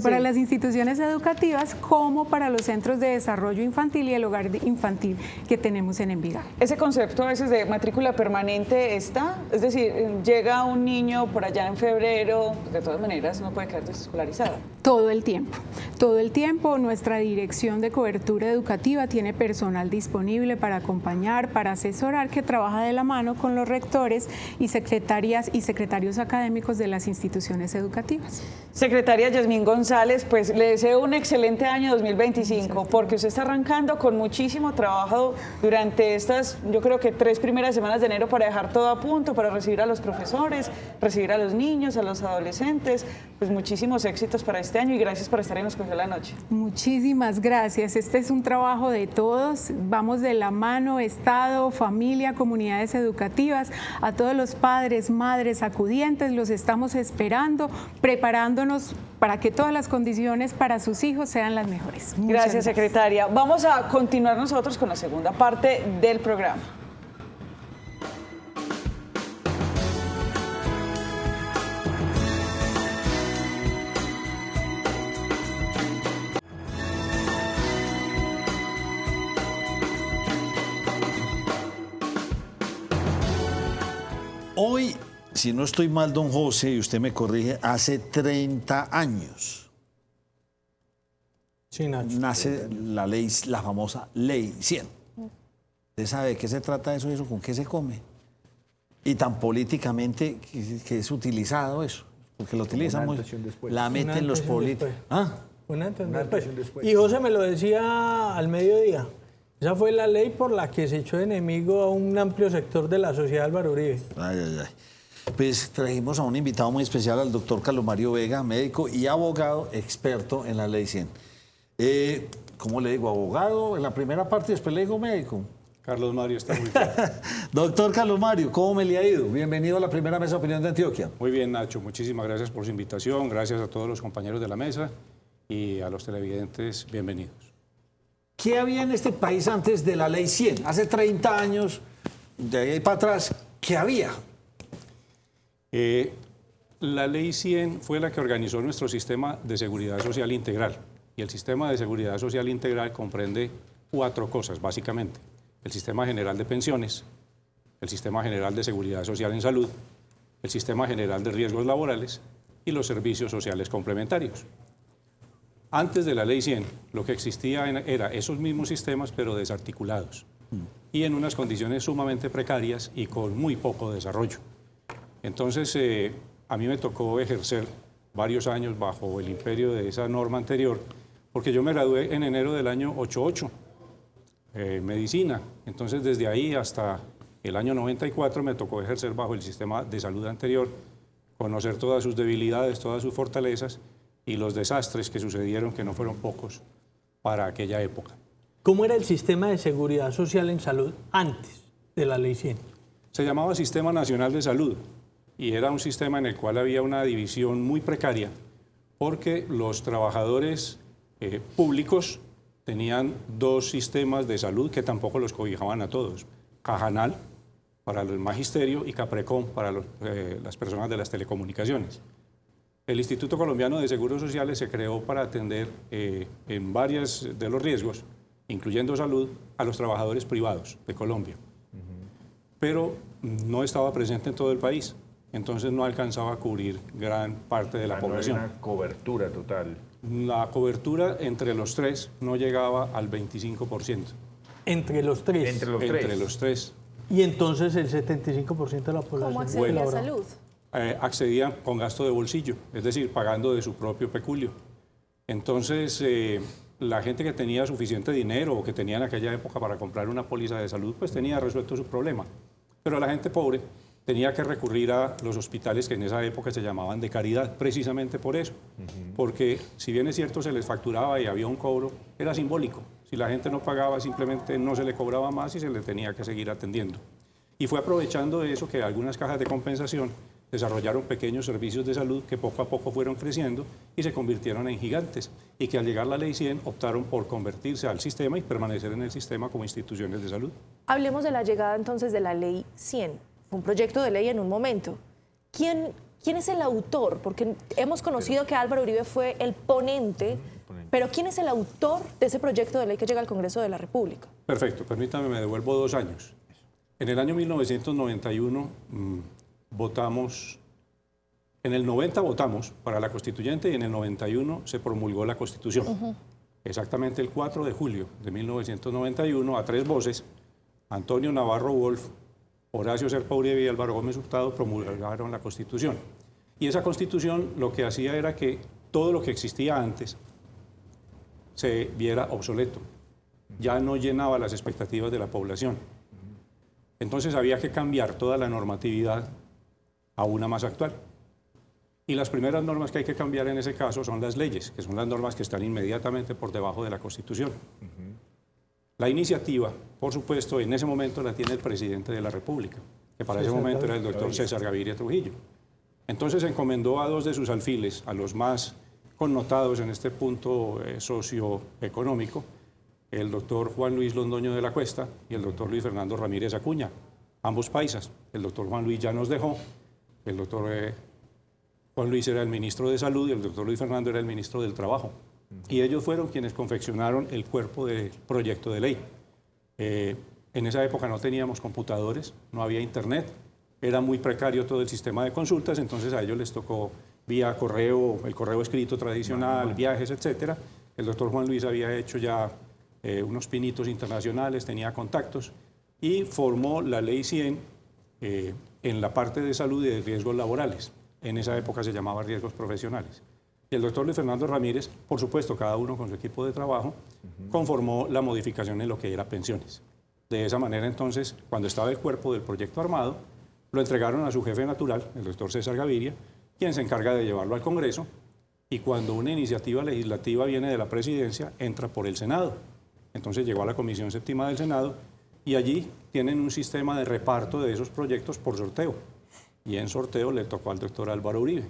para las instituciones educativas como para los centros de desarrollo infantil y el hogar infantil que tenemos en Envigado. Ese concepto a veces de matrícula permanente está, es decir, llega un niño por allá en febrero, de todas maneras no puede quedar desescolarizado. Todo el tiempo nuestra dirección de cobertura educativa tiene personal disponible para acompañar, para asesorar, que trabaja de la mano con los rectores y secretarias y secretarios académicos de las instituciones educativas. Secretaria Yasmín González, pues le deseo un excelente año 2025, porque usted está arrancando con muchísimo trabajo durante estas, yo creo que 3 primeras semanas de enero, para dejar todo a punto, para recibir a los profesores, recibir a los niños, a los adolescentes. Pues muchísimos éxitos para este año y gracias por estar en Nos Cogió la Noche. Muchísimas gracias. Este es un trabajo de todos. Vamos de la mano, Estado, familia, comunidades educativas, a todos los padres, madres, acudientes. Los estamos esperando, preparándonos para que todas las condiciones para sus hijos sean las mejores. Gracias, secretaria. Vamos a continuar nosotros con la segunda parte del programa. Hoy, si no estoy mal, don José, y usted me corrige, hace 30 años sí, Nacho, nace la ley, la famosa Ley 100. ¿Usted sabe de qué se trata eso y eso? ¿Con qué se come? Y tan políticamente que es utilizado eso, porque lo utilizan muy... La meten los políticos. ¿Ah? Una antes después. Y José me lo decía al mediodía. Esa fue la ley por la que se echó enemigo a un amplio sector de la sociedad Álvaro Uribe. Ay, ay, ay. Pues trajimos a un invitado muy especial, al doctor Carlos Mario Vega, médico y abogado experto en la Ley 100. ¿Cómo le digo? Abogado en la primera parte y después le digo médico. Carlos Mario está muy claro. Doctor Carlos Mario, ¿cómo me le ha ido? Bienvenido a la primera mesa de opinión de Antioquia. Muy bien, Nacho. Muchísimas gracias por su invitación. Gracias a todos los compañeros de la mesa y a los televidentes. Bienvenidos. ¿Qué había en este país antes de la Ley 100? Hace 30 años, de ahí para atrás, ¿qué había? La Ley 100 fue la que organizó nuestro sistema de seguridad social integral. Y el sistema de seguridad social integral comprende 4 cosas, básicamente. El Sistema General de Pensiones, el Sistema General de Seguridad Social en Salud, el Sistema General de Riesgos Laborales y los servicios sociales complementarios. Antes de la Ley 100, lo que existía era esos mismos sistemas, pero desarticulados y en unas condiciones sumamente precarias y con muy poco desarrollo. Entonces, a mí me tocó ejercer varios años bajo el imperio de esa norma anterior, porque yo me gradué en enero del año 88, medicina. Entonces, desde ahí hasta El año 94 me tocó ejercer bajo el sistema de salud anterior, conocer todas sus debilidades, todas sus fortalezas y los desastres que sucedieron, que no fueron pocos, para aquella época. ¿Cómo era el sistema de seguridad social en salud antes de la Ley 100? Se llamaba Sistema Nacional de Salud y era un sistema en el cual había una división muy precaria porque los trabajadores públicos tenían dos sistemas de salud que tampoco los cobijaban a todos. Cajanal para el magisterio y Caprecom para las personas de las telecomunicaciones. El Instituto Colombiano de Seguros Sociales se creó para atender en varios de los riesgos, incluyendo salud, a los trabajadores privados de Colombia. Pero no estaba presente en todo el país, entonces no alcanzaba a cubrir gran parte de la población. No era una cobertura total. La cobertura entre los tres no llegaba al 25%. Entre los tres. Entre los tres. Y entonces el 75% de la población. ¿Cómo accedía a salud? Accedían con gasto de bolsillo, es decir, pagando de su propio peculio. Entonces, la gente que tenía suficiente dinero o que tenía en aquella época para comprar una póliza de salud, pues tenía resuelto su problema. Pero la gente pobre tenía que recurrir a los hospitales que en esa época se llamaban de caridad, precisamente por eso. Porque si bien es cierto se les facturaba y había un cobro, era simbólico. Si la gente no pagaba, simplemente no se le cobraba más y se le tenía que seguir atendiendo. Y fue aprovechando de eso que algunas cajas de compensación desarrollaron pequeños servicios de salud que poco a poco fueron creciendo y se convirtieron en gigantes, y que al llegar la Ley 100 optaron por convertirse al sistema y permanecer en el sistema como instituciones de salud. Hablemos de la llegada entonces de la Ley 100. Fue un proyecto de ley en un momento. ¿Quién es el autor? Porque hemos conocido que Álvaro Uribe fue el ponente, pero ¿quién es el autor de ese proyecto de ley que llega al Congreso de la República? Perfecto, permítame, me devuelvo 2 años. En el año 1991 votamos, en el 90 votamos para la constituyente y en el 91 se promulgó la Constitución. Exactamente el 4 de julio de 1991, a 3 voces, Antonio Navarro Wolf, Horacio Serpa Uribe y Álvaro Gómez Hurtado promulgaron la Constitución. Y esa Constitución lo que hacía era que todo lo que existía antes se viera obsoleto. Ya no llenaba las expectativas de la población. Entonces había que cambiar toda la normatividad a una más actual. Y las primeras normas que hay que cambiar en ese caso son las leyes, que son las normas que están inmediatamente por debajo de la Constitución. La iniciativa, por supuesto, en ese momento la tiene el presidente de la República, que para ese momento era el doctor César Gaviria Trujillo. Entonces encomendó a 2 de sus alfiles, a los más connotados en este punto socioeconómico, el doctor Juan Luis Londoño de la Cuesta y el doctor Luis Fernando Ramírez Acuña, ambos paisas. El doctor Juan Luis ya nos dejó, el doctor Juan Luis era el ministro de Salud y el doctor Luis Fernando era el ministro del Trabajo. Y ellos fueron quienes confeccionaron el cuerpo del proyecto de ley. En esa época no teníamos computadores, no había internet, era muy precario todo el sistema de consultas, entonces a ellos les tocó vía correo, el correo escrito tradicional, viajes, etc. El doctor Juan Luis había hecho ya unos pinitos internacionales, tenía contactos y formó la Ley 100 en la parte de salud y de riesgos laborales. En esa época se llamaba riesgos profesionales. Y el doctor Luis Fernando Ramírez, por supuesto, cada uno con su equipo de trabajo, conformó la modificación en lo que era pensiones. De esa manera, entonces, cuando estaba el cuerpo del proyecto armado, lo entregaron a su jefe natural, el doctor César Gaviria, quien se encarga de llevarlo al Congreso, y cuando una iniciativa legislativa viene de la presidencia, entra por el Senado. Entonces llegó a la Comisión Séptima del Senado, y allí tienen un sistema de reparto de esos proyectos por sorteo. Y en sorteo le tocó al doctor Álvaro Uribe.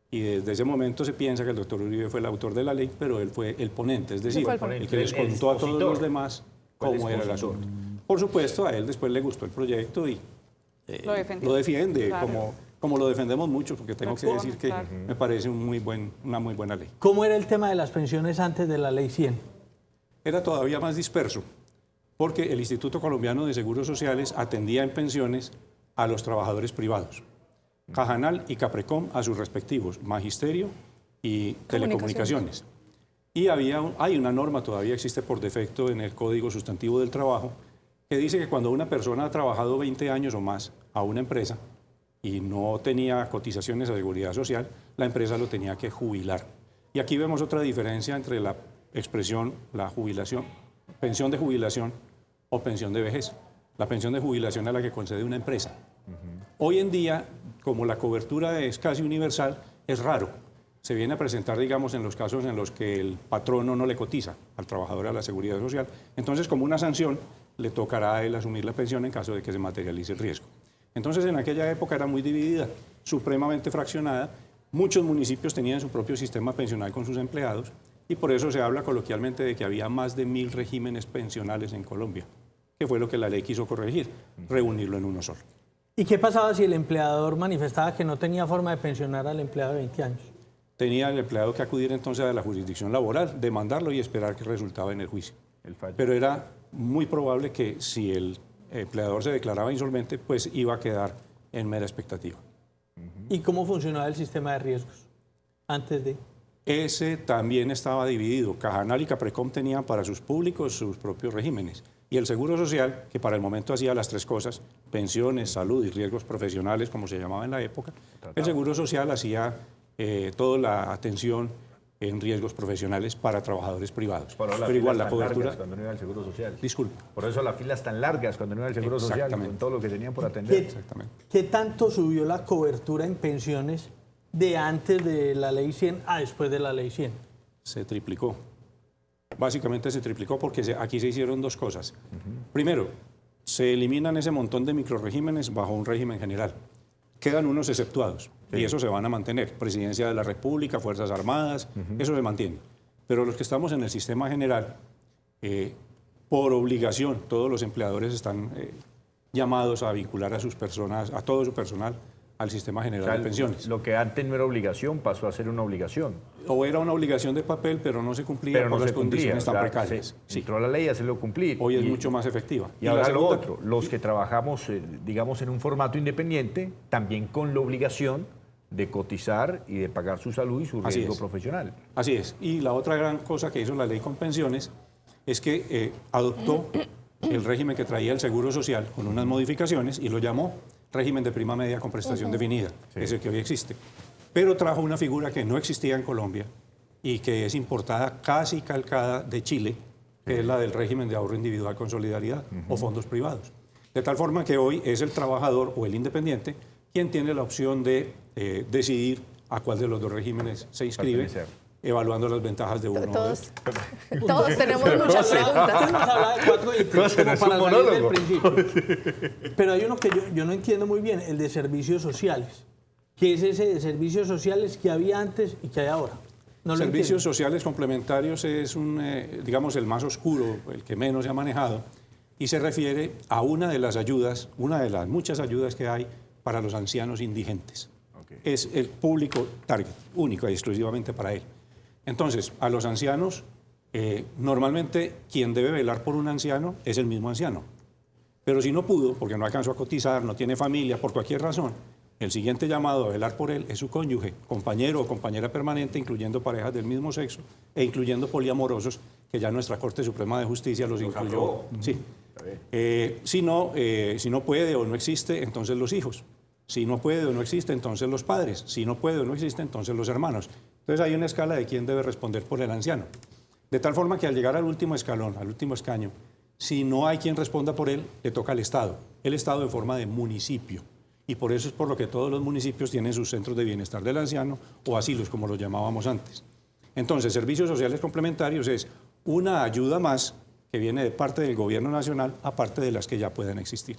Y desde ese momento se piensa que el doctor Uribe fue el autor de la ley, pero él fue el ponente, es decir, el que les contó a todos los demás cómo era el asunto. Por supuesto, a él después le gustó el proyecto y lo defiende, claro, como lo defendemos mucho, porque tengo que decir que me parece una muy buena ley. ¿Cómo era el tema de las pensiones antes de la Ley 100? Era todavía más disperso, porque el Instituto Colombiano de Seguros Sociales atendía en pensiones a los trabajadores privados. Cajanal y Caprecom a sus respectivos, magisterio y telecomunicaciones. Y hay una norma, todavía existe por defecto en el Código Sustantivo del Trabajo, que dice que cuando una persona ha trabajado 20 años o más a una empresa y no tenía cotizaciones a seguridad social, la empresa lo tenía que jubilar. Y aquí vemos otra diferencia entre la expresión, la jubilación, pensión de jubilación o pensión de vejez. La pensión de jubilación es la que concede una empresa. Hoy en día, como la cobertura es casi universal, es raro. Se viene a presentar, digamos, en los casos en los que el patrono no le cotiza al trabajador a la seguridad social. Entonces, como una sanción, le tocará a él asumir la pensión en caso de que se materialice el riesgo. Entonces, en aquella época era muy dividida, supremamente fraccionada. Muchos municipios tenían su propio sistema pensional con sus empleados y por eso se habla coloquialmente de que había más de 1000 regímenes pensionales en Colombia, que fue lo que la ley quiso corregir, reunirlo en uno solo. ¿Y qué pasaba si el empleador manifestaba que no tenía forma de pensionar al empleado de 20 años? Tenía el empleado que acudir entonces a la jurisdicción laboral, demandarlo y esperar que resultaba en el juicio. Pero era muy probable que si el empleador se declaraba insolvente, pues iba a quedar en mera expectativa. ¿Y cómo funcionaba el sistema de riesgos antes de...? Ese también estaba dividido. Cajanal y Caprecom tenían para sus públicos sus propios regímenes. Y el Seguro Social, que para el momento hacía las tres cosas, pensiones, salud y riesgos profesionales, como se llamaba en la época, el Seguro Social hacía toda la atención en riesgos profesionales para trabajadores privados. Pero igual la cobertura... Cuando no iba al Seguro Social. Disculpe. Por eso las filas tan largas cuando no iba al Seguro Social, con todo lo que tenían por atender. Exactamente. ¿Qué tanto subió la cobertura en pensiones de antes de la Ley 100 a después de la Ley 100? Se triplicó. Básicamente se triplicó porque aquí se hicieron dos cosas. Primero, se eliminan ese montón de microregímenes bajo un régimen general. Quedan unos exceptuados y esos se van a mantener. Presidencia de la República, Fuerzas Armadas, eso se mantiene. Pero los que estamos en el sistema general, por obligación, todos los empleadores están llamados a vincular a sus personas, a todo su personal, al sistema general de pensiones. Lo que antes no era obligación pasó a ser una obligación. O era una obligación de papel, pero no se cumplía por las condiciones tan precarias. Entró la ley a hacerlo cumplir. Hoy es mucho más efectiva. Y ahora lo otro, los que trabajamos, digamos, en un formato independiente, también con la obligación de cotizar y de pagar su salud y su riesgo profesional. Así es. Y la otra gran cosa que hizo la ley con pensiones es que adoptó el régimen que traía el Seguro Social con unas modificaciones y lo llamó régimen de prima media con prestación definida, es el que hoy existe. Pero trajo una figura que no existía en Colombia y que es importada casi calcada de Chile, que es la del régimen de ahorro individual con solidaridad o fondos privados. De tal forma que hoy es el trabajador o el independiente quien tiene la opción de decidir a cuál de los dos regímenes se inscribe, evaluando las ventajas de uno o de otro. Todos tenemos muchas preguntas. Usted nos habla de 4 ítems como para salir del principio. Pero hay uno que yo no entiendo muy bien, el de servicios sociales. ¿Qué es ese de servicios sociales que había antes y que hay ahora? No servicios sociales complementarios es digamos, el más oscuro, el que menos se ha manejado, y se refiere a una de las ayudas, una de las muchas ayudas que hay para los ancianos indigentes. Es el público target, único y exclusivamente para él. Entonces, a los ancianos, normalmente quien debe velar por un anciano es el mismo anciano. Pero si no pudo, porque no alcanzó a cotizar, no tiene familia, por cualquier razón, el siguiente llamado a velar por él es su cónyuge, compañero o compañera permanente, incluyendo parejas del mismo sexo e incluyendo poliamorosos, que ya nuestra Corte Suprema de Justicia los incluyó. Sí. Si no puede o no existe, entonces los hijos. Si no puede o no existe, entonces los padres. Si no puede o no existe, entonces los hermanos. Entonces hay una escala de quién debe responder por el anciano. De tal forma que al llegar al último escalón, al último escaño, si no hay quien responda por él, le toca al Estado. El Estado en forma de municipio. Y por eso es por lo que todos los municipios tienen sus centros de bienestar del anciano o asilos, como los llamábamos antes. Entonces, servicios sociales complementarios es una ayuda más que viene de parte del gobierno nacional, aparte de las que ya pueden existir.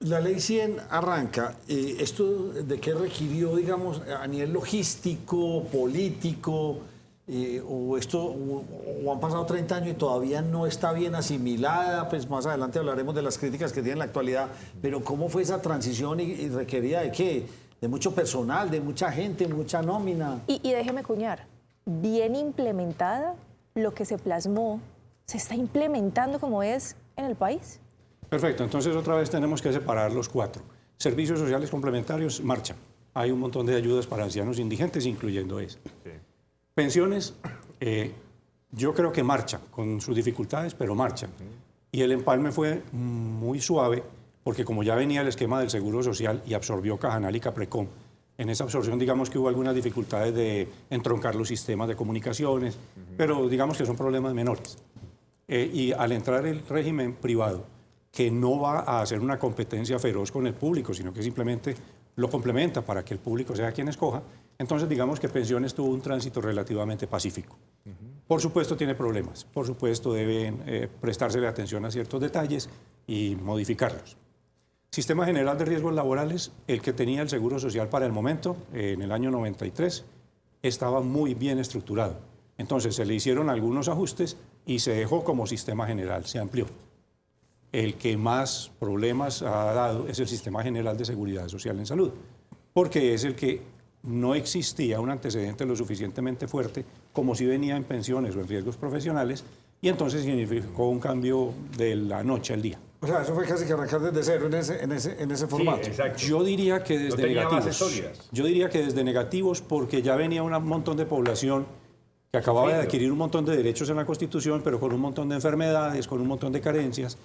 La Ley 100 arranca. ¿Esto de qué requirió, digamos, a nivel logístico, político, o han pasado 30 años y todavía no está bien asimilada? Pues más adelante hablaremos de las críticas que tiene en la actualidad, pero ¿cómo fue esa transición y requería de qué? De mucho personal, de mucha gente, mucha nómina. Y déjeme cuñar, bien implementada, lo que se plasmó, ¿se está implementando como es en el país? Perfecto, entonces otra vez tenemos que separar los cuatro. Servicios sociales complementarios, marcha. Hay un montón de ayudas para ancianos indigentes, incluyendo eso. Sí. Pensiones, yo creo que marcha, con sus dificultades, pero marcha. Y el empalme fue muy suave, porque como ya venía el esquema del Seguro Social y absorbió Cajanal y Caprecom, en esa absorción digamos que hubo algunas dificultades de entroncar los sistemas de comunicaciones, pero digamos que son problemas menores. Y al entrar el régimen privado, que no va a hacer una competencia feroz con el público, sino que simplemente lo complementa para que el público sea quien escoja. Entonces, digamos que Pensiones tuvo un tránsito relativamente pacífico. Por supuesto, tiene problemas. Por supuesto, deben prestársele atención a ciertos detalles y modificarlos. Sistema General de Riesgos Laborales, el que tenía el Seguro Social para el momento, en el año 93, estaba muy bien estructurado. Entonces, se le hicieron algunos ajustes y se dejó como Sistema General, se amplió. El que más problemas ha dado es el Sistema General de Seguridad Social en Salud, porque es el que no existía un antecedente lo suficientemente fuerte como si venía en pensiones o en riesgos profesionales, y entonces significó un cambio de la noche al día. O sea, eso fue casi que arrancar desde cero en ese formato. Sí, exacto. Yo diría que desde No tenía bases negativos. sólidas. Yo diría que desde negativos, porque ya venía un montón de población que acababa de adquirir un montón de derechos en la Constitución, pero con un montón de enfermedades, con un montón de carencias,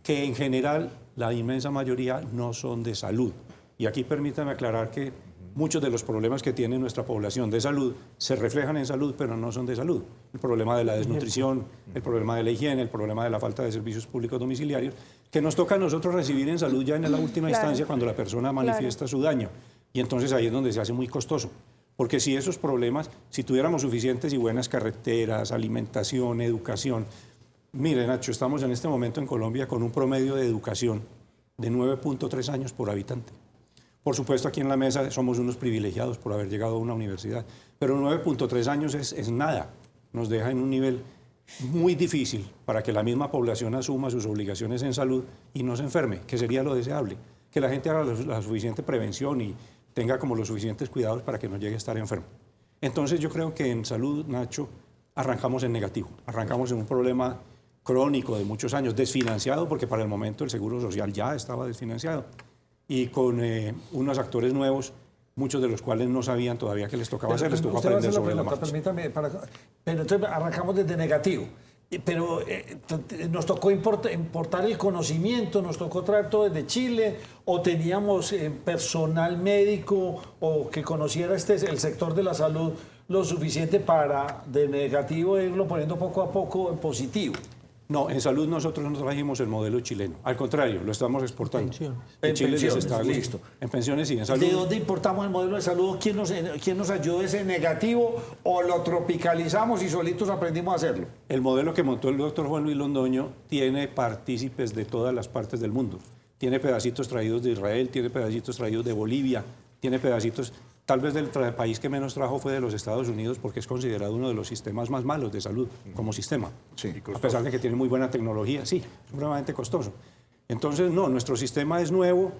que en general la inmensa mayoría no son de salud. Y aquí permítame aclarar que muchos de los problemas que tiene nuestra población de salud se reflejan en salud, pero no son de salud. El problema de la desnutrición, el problema de la higiene, el problema de la falta de servicios públicos domiciliarios, que nos toca a nosotros recibir en salud ya en la última instancia cuando la persona manifiesta su daño. Y entonces ahí es donde se hace muy costoso. Porque si esos problemas, si tuviéramos suficientes y buenas carreteras, alimentación, educación. Mire, Nacho, estamos en este momento en Colombia con un promedio de educación de 9.3 años por habitante. Por supuesto, aquí en la mesa somos unos privilegiados por haber llegado a una universidad, pero 9.3 años es nada. Nos deja en un nivel muy difícil para que la misma población asuma sus obligaciones en salud y no se enferme, que sería lo deseable. Que la gente haga la suficiente prevención y tenga como los suficientes cuidados para que no llegue a estar enfermo. Entonces yo creo que en salud, Nacho, arrancamos en negativo. Arrancamos en un problema crónico de muchos años, desfinanciado, porque para el momento el Seguro Social ya estaba desfinanciado, y con unos actores nuevos, muchos de los cuales no sabían todavía que les tocaba hacer, les tocó aprender sobre la marcha. Permítame, pero entonces arrancamos desde negativo. Pero nos tocó importar el conocimiento, nos tocó traer todo desde Chile, o teníamos personal médico o que conociera el sector de la salud lo suficiente para de negativo irlo poniendo poco a poco en positivo. No, en salud nosotros no trajimos el modelo chileno. Al contrario, lo estamos exportando. En Chile pensiones, está listo. En pensiones y en salud. ¿De dónde importamos el modelo de salud? ¿Quién nos ayudó ese negativo o lo tropicalizamos y solitos aprendimos a hacerlo? El modelo que montó el doctor Juan Luis Londoño tiene partícipes de todas las partes del mundo. Tiene pedacitos traídos de Israel, tiene pedacitos traídos de Bolivia, tiene pedacitos... Tal vez del país que menos trajo fue de los Estados Unidos, porque es considerado uno de los sistemas más malos de salud como sistema. Sí, a pesar de que tiene muy buena tecnología, sí, es supremamente costoso. Entonces, no, nuestro sistema es nuevo,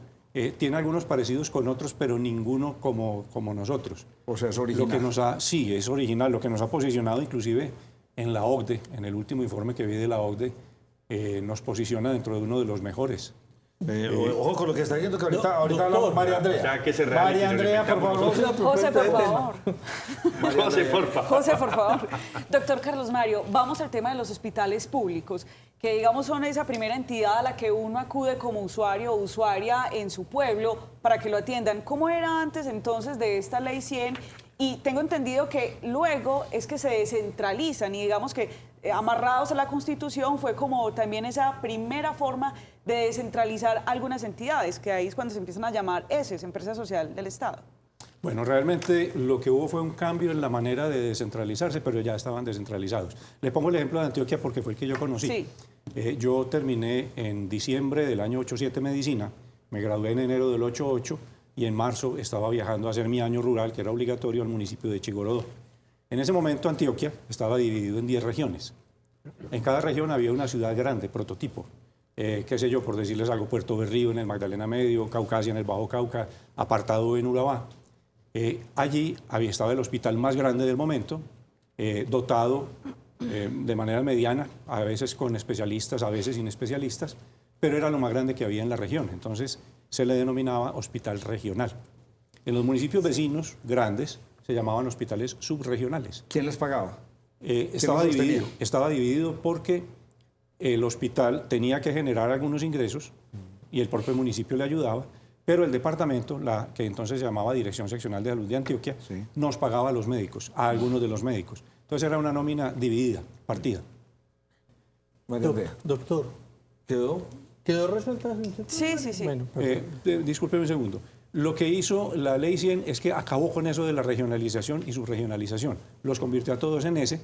tiene algunos parecidos con otros, pero ninguno como nosotros. O sea, es original. Sí, es original. Lo que nos ha posicionado inclusive en la OCDE, en el último informe que vi de la OCDE, nos posiciona dentro de uno de los mejores. Ojo con lo que está diciendo, que ahorita hablamos María Andrea. O sea, que se María Andrea, por favor. José, por favor. José, por favor. José, por favor. Doctor Carlos Mario, vamos al tema de los hospitales públicos, que digamos son esa primera entidad a la que uno acude como usuario o usuaria en su pueblo para que lo atiendan. ¿Cómo era antes entonces de esta ley 100? Y tengo entendido que luego es que se descentralizan y digamos que amarrados a la Constitución fue como también esa primera forma de descentralizar algunas entidades, que ahí es cuando se empiezan a llamar ESES, Empresa Social del Estado. Bueno, realmente lo que hubo fue un cambio en la manera de descentralizarse, pero ya estaban descentralizados. Le pongo el ejemplo de Antioquia porque fue el que yo conocí. Sí. Yo terminé en diciembre del año 87 medicina, me gradué en enero del 88 y en marzo estaba viajando a hacer mi año rural, que era obligatorio, al municipio de Chigorodó. En ese momento Antioquia estaba dividido en 10 regiones. En cada región había una ciudad grande, prototipo. Qué sé yo, por decirles algo, Puerto Berrío en el Magdalena Medio, Caucasia en el Bajo Cauca, Apartado en Urabá. Allí estaba el hospital más grande del momento, dotado de manera mediana, a veces con especialistas, a veces sin especialistas, pero era lo más grande que había en la región. Entonces se le denominaba hospital regional. En los municipios vecinos grandes se llamaban hospitales subregionales. ¿Quién les pagaba? Estaba dividido porque el hospital tenía que generar algunos ingresos y el propio municipio le ayudaba, pero el departamento, que entonces se llamaba Dirección Seccional de Salud de Antioquia, nos pagaba a los médicos, a algunos de los médicos. Entonces era una nómina dividida, partida. Doctor, ¿quedó? ¿Quedó resuelta? Sí. Bueno, Discúlpeme un segundo. Lo que hizo la Ley 100 es que acabó con eso de la regionalización y subregionalización. Los convirtió a todos en ese.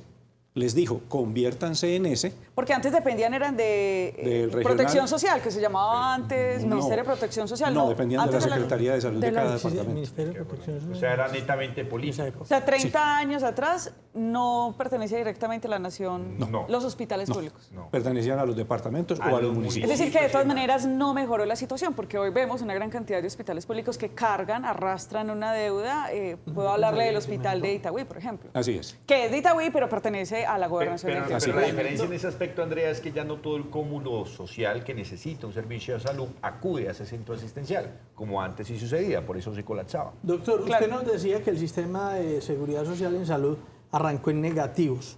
Les dijo, conviértanse en ese. Porque antes dependían, eran de Protección Social, que se llamaba antes Ministerio de Protección Social. No, dependían de la Secretaría de Salud de cada departamento. Ministerio de Protección Social. O sea, era netamente político. O sea, 30 años atrás no pertenecía directamente a la nación los hospitales públicos. Pertenecían a los departamentos o a los municipios. Es decir, que de todas maneras no mejoró la situación, porque hoy vemos una gran cantidad de hospitales públicos que cargan, arrastran una deuda. Puedo hablarle del hospital de Itagüí, por ejemplo. Así es. Que es de Itagüí, pero pertenece a la gobernación. Pero la diferencia en ese aspecto, Andrea, es que ya no todo el cúmulo social que necesita un servicio de salud acude a ese centro asistencial, como antes sí sucedía, por eso se colapsaba. Doctor, usted nos decía que el sistema de seguridad social en salud arrancó en negativos.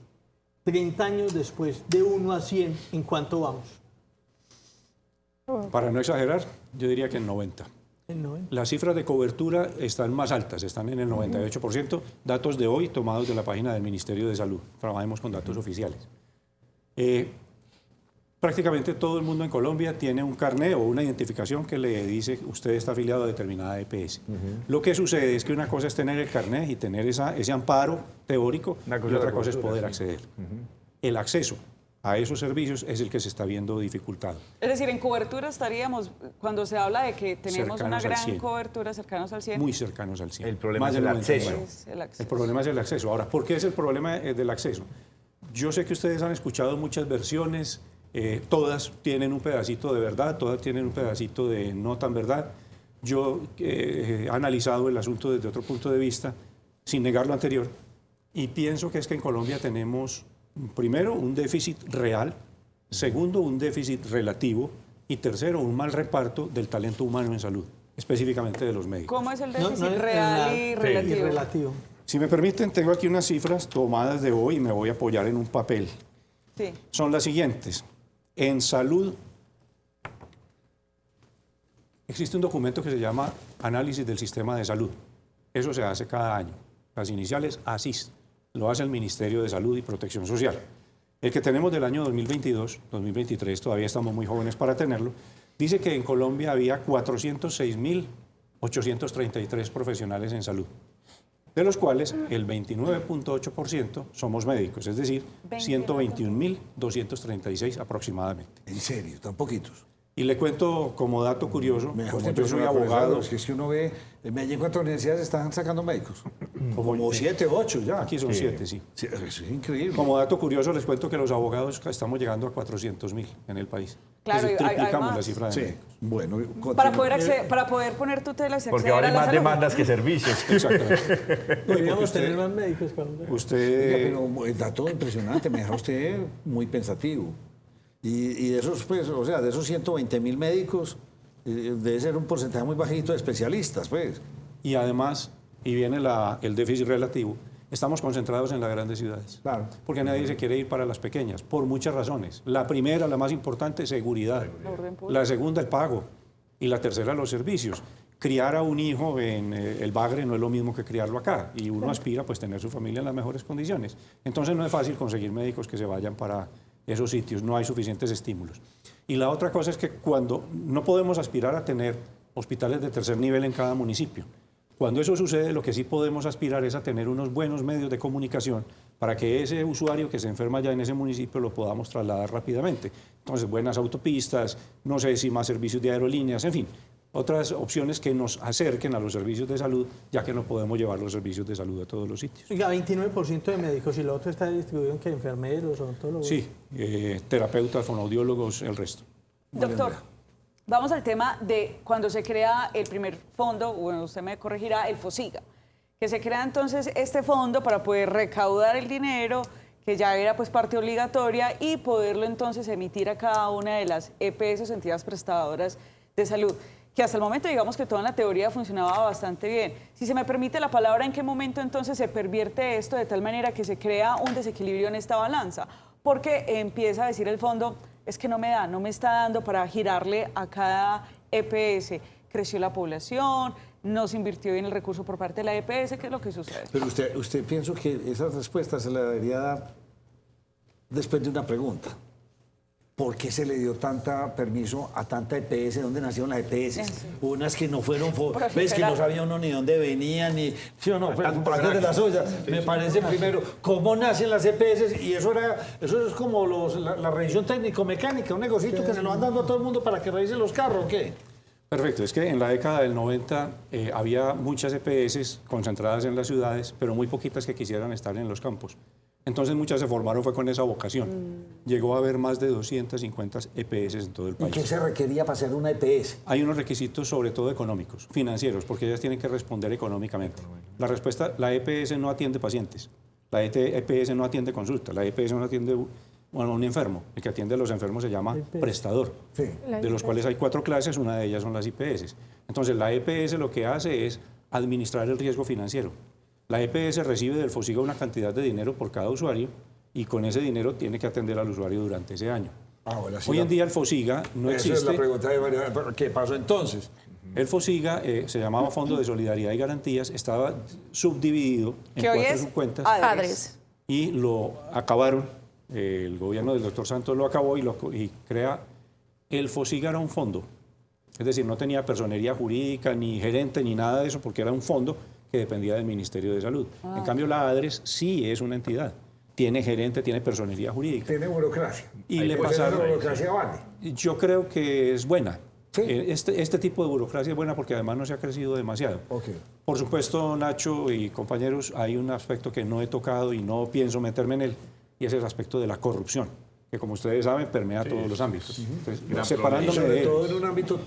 30 años después, de 1 a 100, ¿en cuánto vamos? Para no exagerar, yo diría que en 90. Las cifras de cobertura están más altas, están en el 98%, datos de hoy tomados de la página del Ministerio de Salud. Trabajamos con datos oficiales. Prácticamente todo el mundo en Colombia tiene un carné o una identificación que le dice usted está afiliado a determinada EPS. Lo que sucede es que una cosa es tener el carné y tener ese amparo teórico y otra cosa es poder acceder. El acceso a esos servicios es el que se está viendo dificultado. Es decir, en cobertura estaríamos, cuando se habla de que tenemos Cercanos una al gran 100. cobertura, cercanos al 100. Muy cercanos al 100. El problema Más es del el acceso. 99. El problema es el acceso. Ahora, ¿por qué es el problema del acceso? Yo sé que ustedes han escuchado muchas versiones, todas tienen un pedacito de verdad, todas tienen un pedacito de no tan verdad. Yo he analizado el asunto desde otro punto de vista, sin negar lo anterior, y pienso que es que en Colombia tenemos, primero, un déficit real, segundo, un déficit relativo, y tercero, un mal reparto del talento humano en salud, específicamente de los médicos. ¿Cómo es el déficit real y relativo? Si me permiten, tengo aquí unas cifras tomadas de hoy y me voy a apoyar en un papel. Sí. Son las siguientes. En salud, existe un documento que se llama Análisis del Sistema de Salud. Eso se hace cada año. Las iniciales ASIS. Lo hace el Ministerio de Salud y Protección Social. El que tenemos del año 2022, 2023, todavía estamos muy jóvenes para tenerlo, dice que en Colombia había 406.833 profesionales en salud, de los cuales el 29.8% somos médicos, es decir, 121.236 aproximadamente. ¿En serio? ¿Tan poquitos? Y le cuento como dato curioso, como yo soy abogado. abogado. Es que uno ve, en Medellín, ¿cuántas universidades están sacando médicos? Como 7, 8 ya. Aquí son 7, sí. Sí, eso es increíble. Como dato curioso les cuento que los abogados estamos llegando a 400.000 en el país. Claro, Entonces, triplicamos además, la cifra de Sí, médicos. bueno. Para poder poner tutelas y Porque acceder ahora a hay la más salud. demandas que servicios. Exactamente. Podríamos tener más médicos. Cuando... Usted... Pero el dato impresionante, me deja usted muy pensativo. Y de esos, pues, o sea, de esos 120.000 médicos, debe ser un porcentaje muy bajito de especialistas, pues. Y además, y viene el déficit relativo, estamos concentrados en las grandes ciudades. Claro. Porque nadie se quiere ir para las pequeñas, por muchas razones. La primera, la más importante, seguridad. La segunda, el pago. Y la tercera, los servicios. Criar a un hijo en el Bagre no es lo mismo que criarlo acá. Y uno aspira, pues, tener su familia en las mejores condiciones. Entonces no es fácil conseguir médicos que se vayan para esos sitios, no hay suficientes estímulos. Y la otra cosa es que cuando no podemos aspirar a tener hospitales de tercer nivel en cada municipio. Cuando eso sucede, lo que sí podemos aspirar es a tener unos buenos medios de comunicación para que ese usuario que se enferma ya en ese municipio lo podamos trasladar rápidamente. Entonces, buenas autopistas, no sé si más servicios de aerolíneas, en fin, otras opciones que nos acerquen a los servicios de salud, ya que no podemos llevar los servicios de salud a todos los sitios. Oiga, 29% de médicos y lo otro está distribuido en que enfermeros, odontólogos. Sí, terapeutas, fonoaudiólogos, el resto. Doctor, vamos al tema de cuando se crea el primer fondo, bueno, usted me corregirá, el FOSIGA, que se crea entonces este fondo para poder recaudar el dinero, que ya era pues parte obligatoria, y poderlo entonces emitir a cada una de las EPS, entidades prestadoras de salud, que hasta el momento digamos que toda la teoría funcionaba bastante bien. Si se me permite la palabra, ¿en qué momento entonces se pervierte esto de tal manera que se crea un desequilibrio en esta balanza? Porque empieza a decir el fondo, es que no me está dando para girarle a cada EPS. Creció la población, no se invirtió bien el recurso por parte de la EPS, ¿qué es lo que sucede? Pero usted pienso que esa respuesta se la debería dar después de una pregunta. ¿por qué se le dio tanta permiso a tanta EPS? ¿Dónde nacieron las EPS? Unas que no fueron, ves que no sabía uno ni dónde venían, ni, ¿sí o no? Antes de las ollas, me parece primero, ¿cómo nacen las EPS? Y eso es como la revisión técnico-mecánica, un negocito que se lo van dando a todo el mundo para que revisen los carros, ¿o qué? Perfecto, es que en la década del 90 había muchas EPS concentradas en las ciudades, pero muy poquitas que quisieran estar en los campos. Entonces muchas se formaron fue con esa vocación. Llegó a haber más de 250 EPS en todo el país. ¿Y qué se requería para ser una EPS? Hay unos requisitos sobre todo económicos, financieros, porque ellas tienen que responder económicamente. La respuesta, la EPS no atiende pacientes, la EPS no atiende consulta, la EPS no atiende a un enfermo. El que atiende a los enfermos se llama prestador, sí, de los cuales hay 4 clases, una de ellas son las IPS. Entonces la EPS lo que hace es administrar el riesgo financiero. La EPS recibe del FOSIGA una cantidad de dinero por cada usuario y con ese dinero tiene que atender al usuario durante ese año. Bueno, sí, hoy en día el FOSIGA no existe. Esa es la pregunta de María. ¿Qué pasó entonces? El FOSIGA se llamaba Fondo de Solidaridad y Garantías, estaba subdividido en 4 subcuentas. ADRES. Y lo acabaron, el gobierno del doctor Santos lo acabó y crea, el FOSIGA era un fondo. Es decir, no tenía personería jurídica, ni gerente, ni nada de eso, porque era un fondo que dependía del Ministerio de Salud. En cambio, la ADRES sí es una entidad. Tiene gerente, tiene personería jurídica. Tiene burocracia. Y le pasaron. La burocracia vale. Yo creo que es buena. ¿Sí? Este tipo de burocracia es buena porque además no se ha crecido demasiado. Okay. Por supuesto, Nacho y compañeros, hay un aspecto que no he tocado y no pienso meterme en él, y es el aspecto de la corrupción, que como ustedes saben permea todos los ámbitos. Entonces, separándome y sobre de todo en un ámbito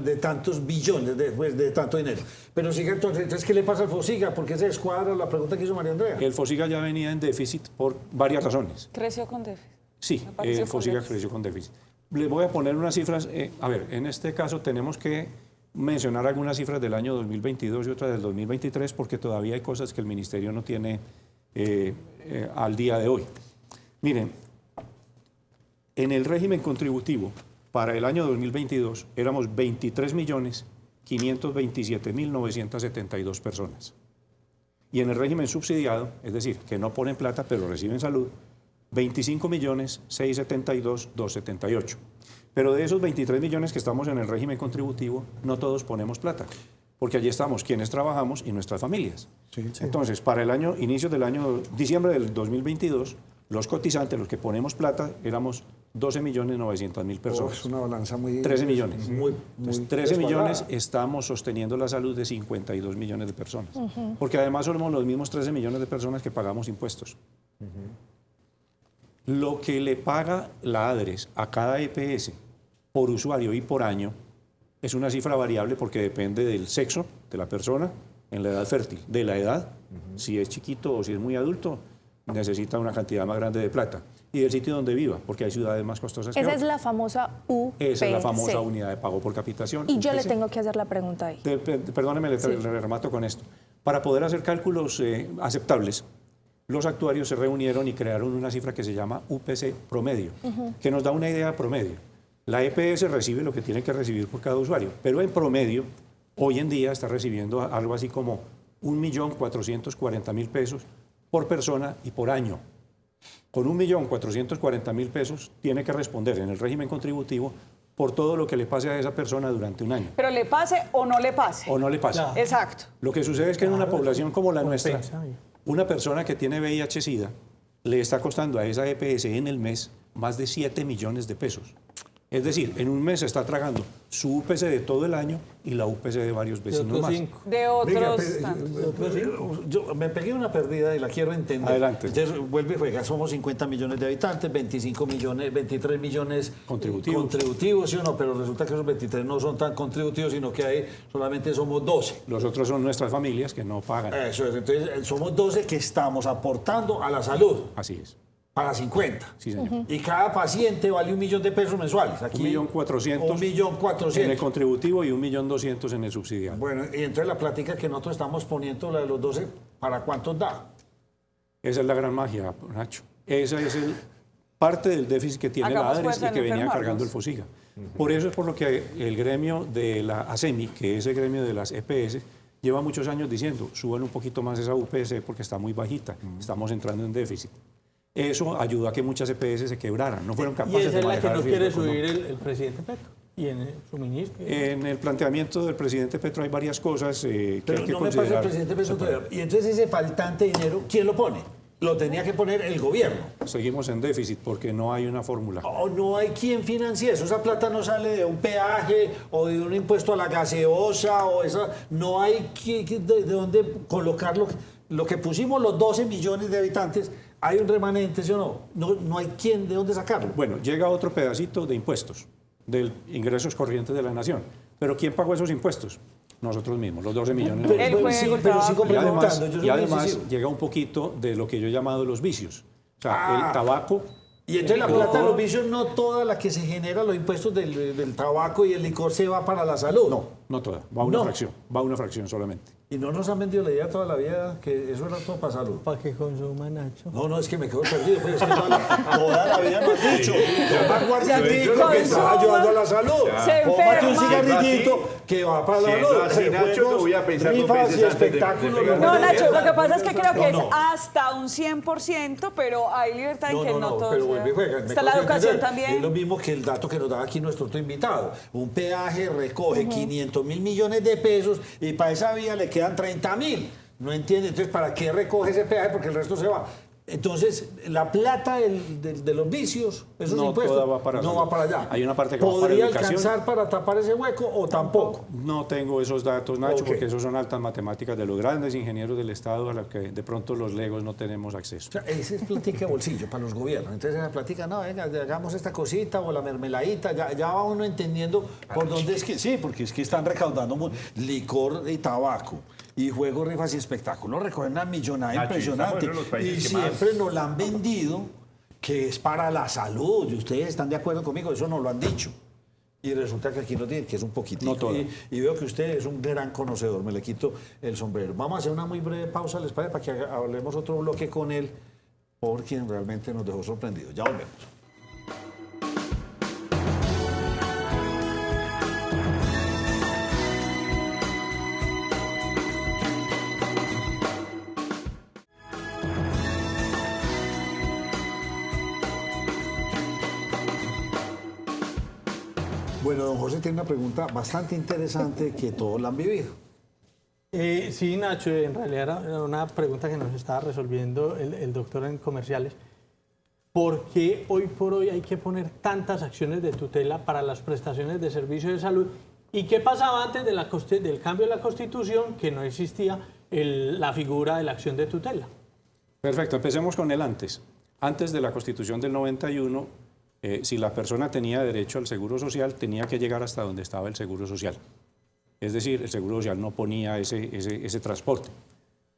de tantos billones, de tanto dinero. Pero siga entonces, ¿qué le pasa al FOSIGA? ¿Por qué se descuadra la pregunta que hizo María Andrea? El FOSIGA ya venía en déficit por varias razones. ¿Creció con déficit? Sí, el FOSIGA creció con déficit. Les voy a poner unas cifras. A ver, en este caso tenemos que mencionar algunas cifras del año 2022 y otras del 2023 porque todavía hay cosas que el Ministerio no tiene al día de hoy. Miren, en el régimen contributivo para el año 2022 éramos 23.527.972 personas. Y en el régimen subsidiado, es decir, que no ponen plata pero reciben salud, 25.672.278. Pero de esos 23 millones que estamos en el régimen contributivo, no todos ponemos plata, porque allí estamos quienes trabajamos y nuestras familias. Sí. Entonces, para el año, inicio del año, diciembre del 2022, los cotizantes, los que ponemos plata, éramos 12.900.000 personas. Es una balanza muy... 13 millones. Muy 13 millones estamos sosteniendo la salud de 52 millones de personas. Porque además somos los mismos 13 millones de personas que pagamos impuestos. Lo que le paga la ADRES a cada EPS por usuario y por año es una cifra variable porque depende del sexo de la persona en la edad fértil, de la edad, si es chiquito o si es muy adulto, necesita una cantidad más grande de plata. Y del sitio donde viva, porque hay ciudades más costosas que otras. Esa es la famosa UPC. Esa es la famosa unidad de pago por capitación. Y yo UPC. le tengo que hacer la pregunta ahí. Perdóneme, le remato con esto. Para poder hacer cálculos aceptables, los actuarios se reunieron y crearon una cifra que se llama UPC promedio, que nos da una idea promedio. La EPS recibe lo que tiene que recibir por cada usuario, pero en promedio, hoy en día está recibiendo algo así como 1.440.000 pesos por persona y por año. Con 1.440.000 pesos tiene que responder en el régimen contributivo por todo lo que le pase a esa persona durante un año. Pero le pase o no le pase. O no le pase. Claro. Exacto. Lo que sucede es que en una población como la nuestra, una persona que tiene VIH-Sida le está costando a esa EPS en el mes más de 7 millones de pesos. Es decir, en un mes se está tragando su UPC de todo el año y la UPC de varios vecinos más. De otros. Yo me pegué una pérdida y la quiero entender. Adelante. Entonces, vuelve y juega. Somos 50 millones de habitantes, 25 millones, 23 millones contributivos, ¿sí o no? Pero resulta que esos 23 no son tan contributivos, sino que ahí solamente somos 12. Los otros son nuestras familias que no pagan. Eso es. Entonces, somos 12 que estamos aportando a la salud. Así es. Para 50. Sí, señor. Y cada paciente vale 1 millón de pesos mensuales. Aquí 1.400.000. 1.400.000. En el contributivo y 1.200.000 en el subsidiado. Bueno, y entonces la plática que nosotros estamos poniendo, la de los 12, ¿para cuántos da? Esa es la gran magia, Nacho. Esa es parte del déficit que tiene la ADRES y que venía cargando el FOSIGA. Por eso es por lo que el gremio de la ASEMI, que es el gremio de las EPS, lleva muchos años diciendo, suban un poquito más esa UPC porque está muy bajita, estamos entrando en déficit. Eso ayudó a que muchas EPS se quebraran, no fueron Y capaces esa de es la que manejar no el quiere riesgo subir económico. el presidente Petro y en su ministro. En el planteamiento del presidente Petro hay varias cosas que Pero hay que no me parece el considerar. presidente Petro todavía. Y entonces ese faltante dinero, ¿quién lo pone? Lo tenía que poner el gobierno. Seguimos en déficit porque no hay una fórmula. O no hay quien financie eso. Esa plata no sale de un peaje o de un impuesto a la gaseosa o esa. No hay de dónde colocarlo. Lo que pusimos los 12 millones de habitantes, hay un remanente, ¿sí o no? No hay quien de dónde sacarlo. Bueno, llega otro pedacito de impuestos, de ingresos corrientes de la nación. Pero ¿quién pagó esos impuestos? Nosotros mismos, los 12 millones. El juego, sí, el pero tabaco. sigo preguntando. Y además llega un poquito de lo que yo he llamado los vicios. O sea, el tabaco. Y entonces la plata de los vicios, no toda la que se genera los impuestos del tabaco y el licor se va para la salud. No toda, va una fracción solamente. Y no nos han vendido la idea toda la vida que eso era todo para salud. Para que consuma, Nacho. No, es que me quedo perdido. Pues, es que toda la vida me han dicho. Toma guardiatico que está ayudando a la salud. Se Fómate un enferma. cigarrillito que va para la Siendo salud. así, Nacho, lo voy a pensar dos rifas veces y antes de espectáculos. pegar. No, Nacho, lo que pasa es que creo que No. es hasta un 100%, pero hay libertad en que no todo pero sea. vuelve y juega. Está la educación Es lo también. mismo que el dato que nos da aquí nuestro otro invitado. Un peaje recoge 500 mil millones de pesos y para esa vía le quedan 30.000. No entiende. Entonces, ¿para qué recoge ese peaje? Porque el resto se va. Entonces, la plata de los vicios, esos No impuestos, toda va para no salud. va para allá. Hay una parte que va para ¿Podría educación. alcanzar para tapar ese hueco o tampoco? No tengo esos datos, Nacho, Ok. porque esos son altas matemáticas de los grandes ingenieros del Estado a los que de pronto los legos no tenemos acceso. O sea, ese es platica de bolsillo para los gobiernos. Entonces esa platica, no, venga, hagamos esta cosita o la mermeladita, ya va uno entendiendo por dónde es que sí, porque es que están recaudando licor y tabaco y juegos, rifas y espectáculos, recogen una millonada Nacho, impresionante. estamos en los países Y que más- siempre nos la han vendido que es para la salud. Y ustedes están de acuerdo conmigo, eso nos lo han dicho. Y resulta que aquí no tienen, que es un poquitito. No todo. Y veo que usted es un gran conocedor, me le quito el sombrero. Vamos a hacer una muy breve pausa, ¿les parece? Para que hablemos otro bloque con él, por quien realmente nos dejó sorprendidos. Ya volvemos. Bueno, don José tiene una pregunta bastante interesante que todos la han vivido. Sí, Nacho, en realidad era una pregunta que nos estaba resolviendo el doctor en comerciales. ¿Por qué hoy por hoy hay que poner tantas acciones de tutela para las prestaciones de servicio de salud? ¿Y qué pasaba antes del cambio de la Constitución, que no existía la figura de la acción de tutela? Perfecto, empecemos con el antes. Antes de la Constitución del 91, si la persona tenía derecho al seguro social, tenía que llegar hasta donde estaba el seguro social. Es decir, el seguro social no ponía ese transporte.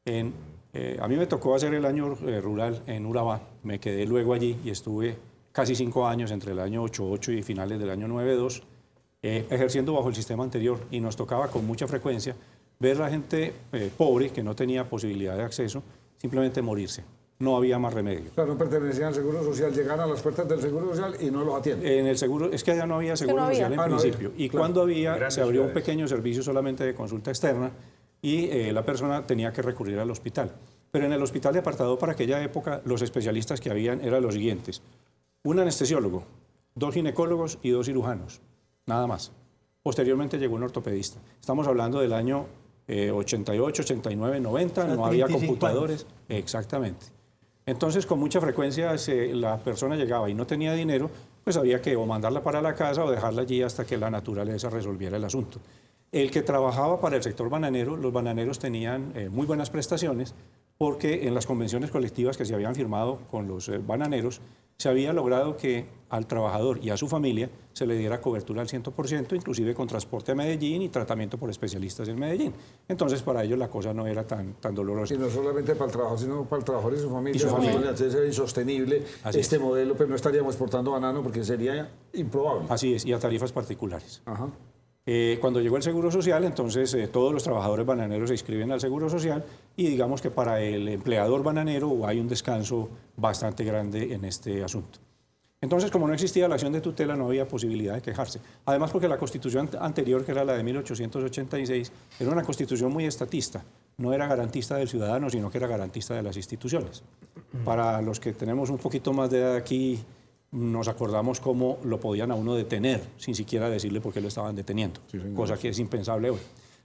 A mí me tocó hacer el año rural en Urabá, me quedé luego allí y estuve casi 5 años entre el año 88 y finales del año 92, ejerciendo bajo el sistema anterior, y nos tocaba con mucha frecuencia ver a la gente pobre que no tenía posibilidad de acceso simplemente morirse. No había más remedio. Claro, no pertenecían al Seguro Social, llegan a las puertas del Seguro Social y no los atienden. En el seguro, es que allá no había seguro no había. social en Ah, no principio. había. Y Claro. cuando había, Grandes se abrió un ciudades. pequeño servicio solamente de consulta externa y la persona tenía que recurrir al hospital. Pero en el hospital de apartado para aquella época, los especialistas que habían eran los siguientes: un anestesiólogo, 2 ginecólogos y 2 cirujanos, nada más. Posteriormente llegó un ortopedista. Estamos hablando del año 88, 89, 90, O sea, no había 35 computadores. Exactamente. Entonces, con mucha frecuencia, la persona llegaba y no tenía dinero, pues había que o mandarla para la casa o dejarla allí hasta que la naturaleza resolviera el asunto. El que trabajaba para el sector bananero, los bananeros tenían muy buenas prestaciones, porque en las convenciones colectivas que se habían firmado con los bananeros, se había logrado que al trabajador y a su familia se le diera cobertura al 100%, inclusive con transporte a Medellín y tratamiento por especialistas en Medellín. Entonces, para ellos la cosa no era tan dolorosa. Y no solamente para el trabajador, sino para el trabajador y su familia. Y su familia. Entonces era insostenible Así este es. modelo, pero no estaríamos exportando banano porque sería improbable. Así es, y a tarifas particulares. Ajá. Cuando llegó el Seguro Social, entonces todos los trabajadores bananeros se inscriben al Seguro Social y digamos que para el empleador bananero hay un descanso bastante grande en este asunto. Entonces, como no existía la acción de tutela, no había posibilidad de quejarse. Además, porque la Constitución anterior, que era la de 1886, era una Constitución muy estatista. no era garantista del ciudadano, sino que era garantista de las instituciones. Para los que tenemos un poquito más de edad aquí, nos acordamos cómo lo podían a uno detener sin siquiera decirle por qué lo estaban deteniendo, cosa que es impensable hoy.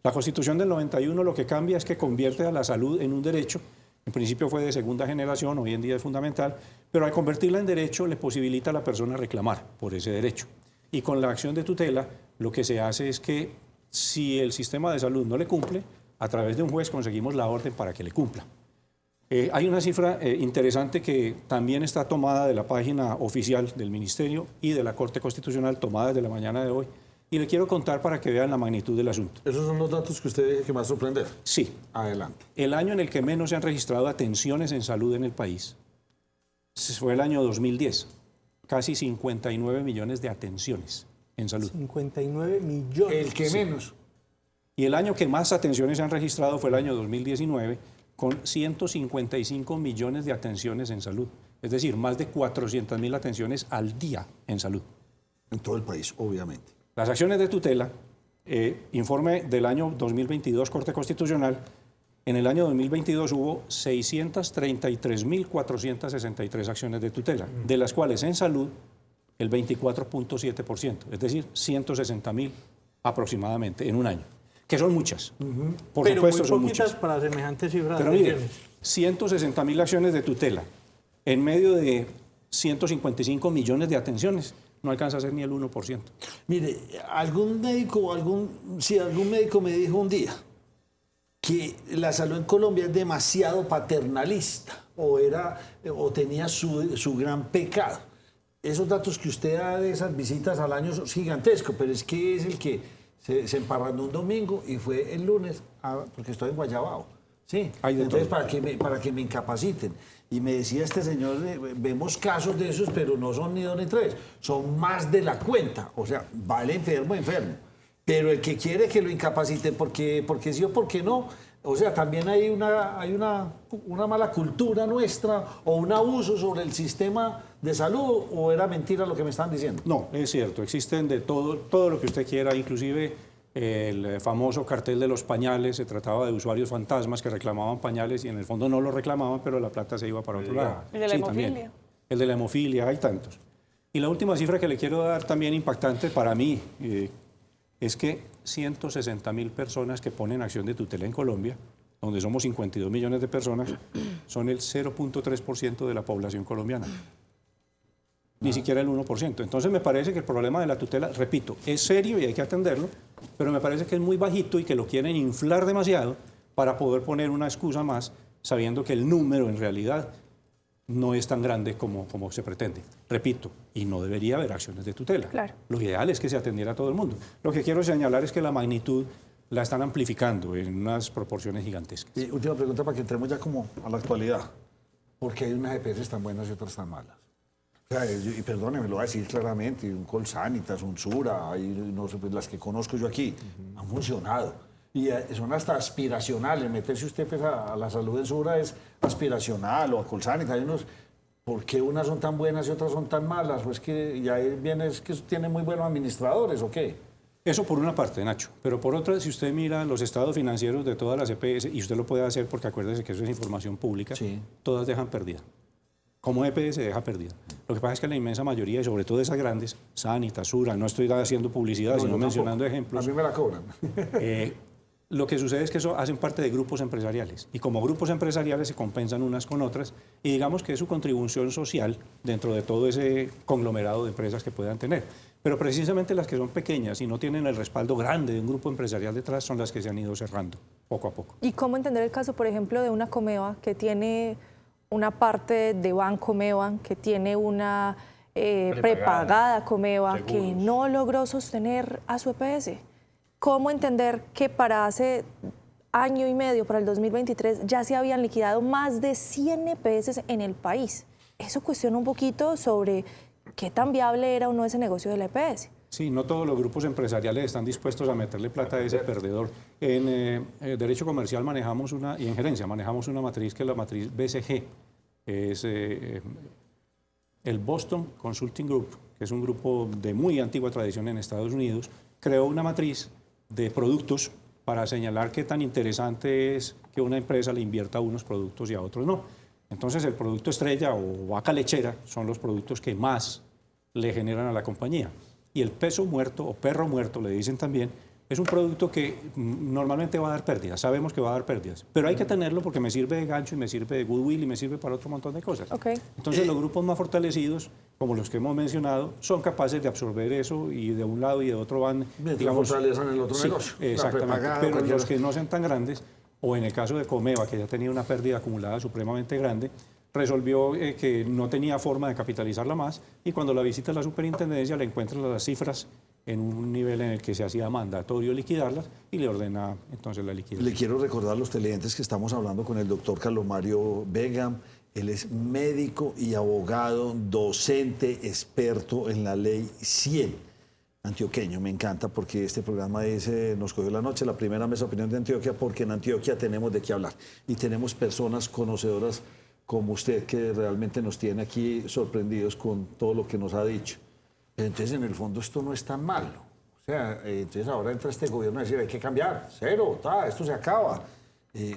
La Constitución del 91 lo que cambia es que convierte a la salud en un derecho. En principio fue de segunda generación, hoy en día es fundamental, pero al convertirla en derecho le posibilita a la persona reclamar por ese derecho. Y con la acción de tutela lo que se hace es que si el sistema de salud no le cumple, a través de un juez conseguimos la orden para que le cumpla. Hay una cifra interesante que también está tomada de la página oficial del Ministerio y de la Corte Constitucional, tomada desde la mañana de hoy, y le quiero contar para que vean la magnitud del asunto. ¿Esos son los datos que usted dice que más sorprender? Sí. Adelante. El año en el que menos se han registrado atenciones en salud en el país fue el año 2010. Casi 59 millones de atenciones en salud. 59 millones. El que menos. Y el año que más atenciones se han registrado fue el año 2019, con 155 millones de atenciones en salud. Es decir, más de 400.000 atenciones al día en salud. En todo el país, obviamente. Las acciones de tutela, informe del año 2022, Corte Constitucional, en el año 2022 hubo 633.463 acciones de tutela, de las cuales en salud el 24.7%, es decir, 160.000 aproximadamente en un año, que son muchas. Por pero supuesto, muy son poquitas muchas. para semejantes cifras. Pero mire, 160.000 acciones de tutela en medio de 155 millones de atenciones no alcanza a ser ni el 1%. Mire, algún médico me dijo un día que la salud en Colombia es demasiado paternalista o tenía su gran pecado. Esos datos que usted da de esas visitas al año son gigantescos, pero es que es el que se emparrandó un domingo y fue el lunes, porque estoy en Guayabao. Sí, entonces para que me incapaciten. Y me decía este señor, vemos casos de esos, pero no son ni 2 ni 3, son más de la cuenta. O sea, va el enfermo. Pero el que quiere que lo incapaciten porque sí o porque no, o sea, también hay una mala cultura nuestra o un abuso sobre el sistema de salud, o era mentira lo que me están diciendo. No, es cierto, existen de todo lo que usted quiera, inclusive el famoso cartel de los pañales, se trataba de usuarios fantasmas que reclamaban pañales y en el fondo no lo reclamaban, pero la plata se iba para otro lado. El de la hemofilia. También. El de la hemofilia, hay tantos. Y la última cifra que le quiero dar también impactante para mí es que 160.000 personas que ponen acción de tutela en Colombia, donde somos 52 millones de personas, son el 0.3% de la población colombiana. Ni siquiera el 1%. Entonces me parece que el problema de la tutela, repito, es serio y hay que atenderlo, pero me parece que es muy bajito y que lo quieren inflar demasiado para poder poner una excusa más, sabiendo que el número en realidad no es tan grande como se pretende. Repito, y no debería haber acciones de tutela. Claro. Lo ideal es que se atendiera a todo el mundo. Lo que quiero señalar es que la magnitud la están amplificando en unas proporciones gigantescas. Y última pregunta para que entremos ya como a la actualidad. ¿Por qué hay unas EPS tan buenas y otras tan malas? O sea, y perdóneme, lo voy a decir claramente, un Colsanitas, un Sura, no sé, pues las que conozco yo aquí, han funcionado. Y son hasta aspiracionales. Meterse usted pues, a la salud en Sura es aspiracional, o a Colsanitas. Hay unos, ¿por qué unas son tan buenas y otras son tan malas? Pues que ya viene, es que tienen muy buenos administradores, ¿o qué? Eso por una parte, Nacho. Pero por otra, si usted mira los estados financieros de todas las EPS, y usted lo puede hacer porque acuérdese que eso es información pública, sí, todas dejan perdida. Como EPS deja perdida. Lo que pasa es que la inmensa mayoría, y sobre todo esas grandes, Sanitas, Sura, no estoy haciendo publicidad, sino mencionando ejemplos. A mí me la cobran. Lo que sucede es que eso hacen parte de grupos empresariales. Y como grupos empresariales se compensan unas con otras, y digamos que es su contribución social dentro de todo ese conglomerado de empresas que puedan tener. Pero precisamente las que son pequeñas y no tienen el respaldo grande de un grupo empresarial detrás son las que se han ido cerrando poco a poco. ¿Y cómo entender el caso, por ejemplo, de una Comeva que tiene una parte de Banco Meva, que tiene una prepagada Comeva, seguros, que no logró sostener a su EPS? ¿Cómo entender que para hace año y medio, para el 2023, ya se habían liquidado más de 100 EPS en el país? Eso cuestiona un poquito sobre qué tan viable era o no ese negocio de la EPS. Sí, no todos los grupos empresariales están dispuestos a meterle plata a ese perdedor. En Derecho Comercial manejamos y en Gerencia manejamos una matriz que es la matriz BCG. Es el Boston Consulting Group, que es un grupo de muy antigua tradición en Estados Unidos, creó una matriz de productos para señalar qué tan interesante es que una empresa le invierta a unos productos y a otros no. Entonces el producto estrella o vaca lechera son los productos que más le generan a la compañía. Y el peso muerto o perro muerto, le dicen también, es un producto que normalmente va a dar pérdidas, sabemos que va a dar pérdidas, pero hay que tenerlo porque me sirve de gancho y me sirve de goodwill y me sirve para otro montón de cosas. Entonces los grupos más fortalecidos, como los que hemos mencionado, son capaces de absorber eso y de un lado y de otro van, digamos, fortalezan el otro negocio. Exactamente, pero los que no sean tan grandes, o en el caso de Comeva, que ya tenía una pérdida acumulada supremamente grande, resolvió que no tenía forma de capitalizarla más y cuando la visita a la superintendencia le encuentra las cifras en un nivel en el que se hacía mandatorio liquidarlas y le ordena entonces la liquidación. Le quiero recordar a los televidentes que estamos hablando con el doctor Carlos Mario Begam. Él es médico y abogado, docente, experto en la ley 100. Antioqueño, me encanta porque este programa dice, nos cogió la noche, la primera mesa de opinión de Antioquia, porque en Antioquia tenemos de qué hablar y tenemos personas conocedoras como usted que realmente nos tiene aquí sorprendidos con todo lo que nos ha dicho. Entonces, en el fondo, esto no es tan malo. O sea, entonces ahora entra este gobierno a decir, hay que cambiar, cero, esto se acaba.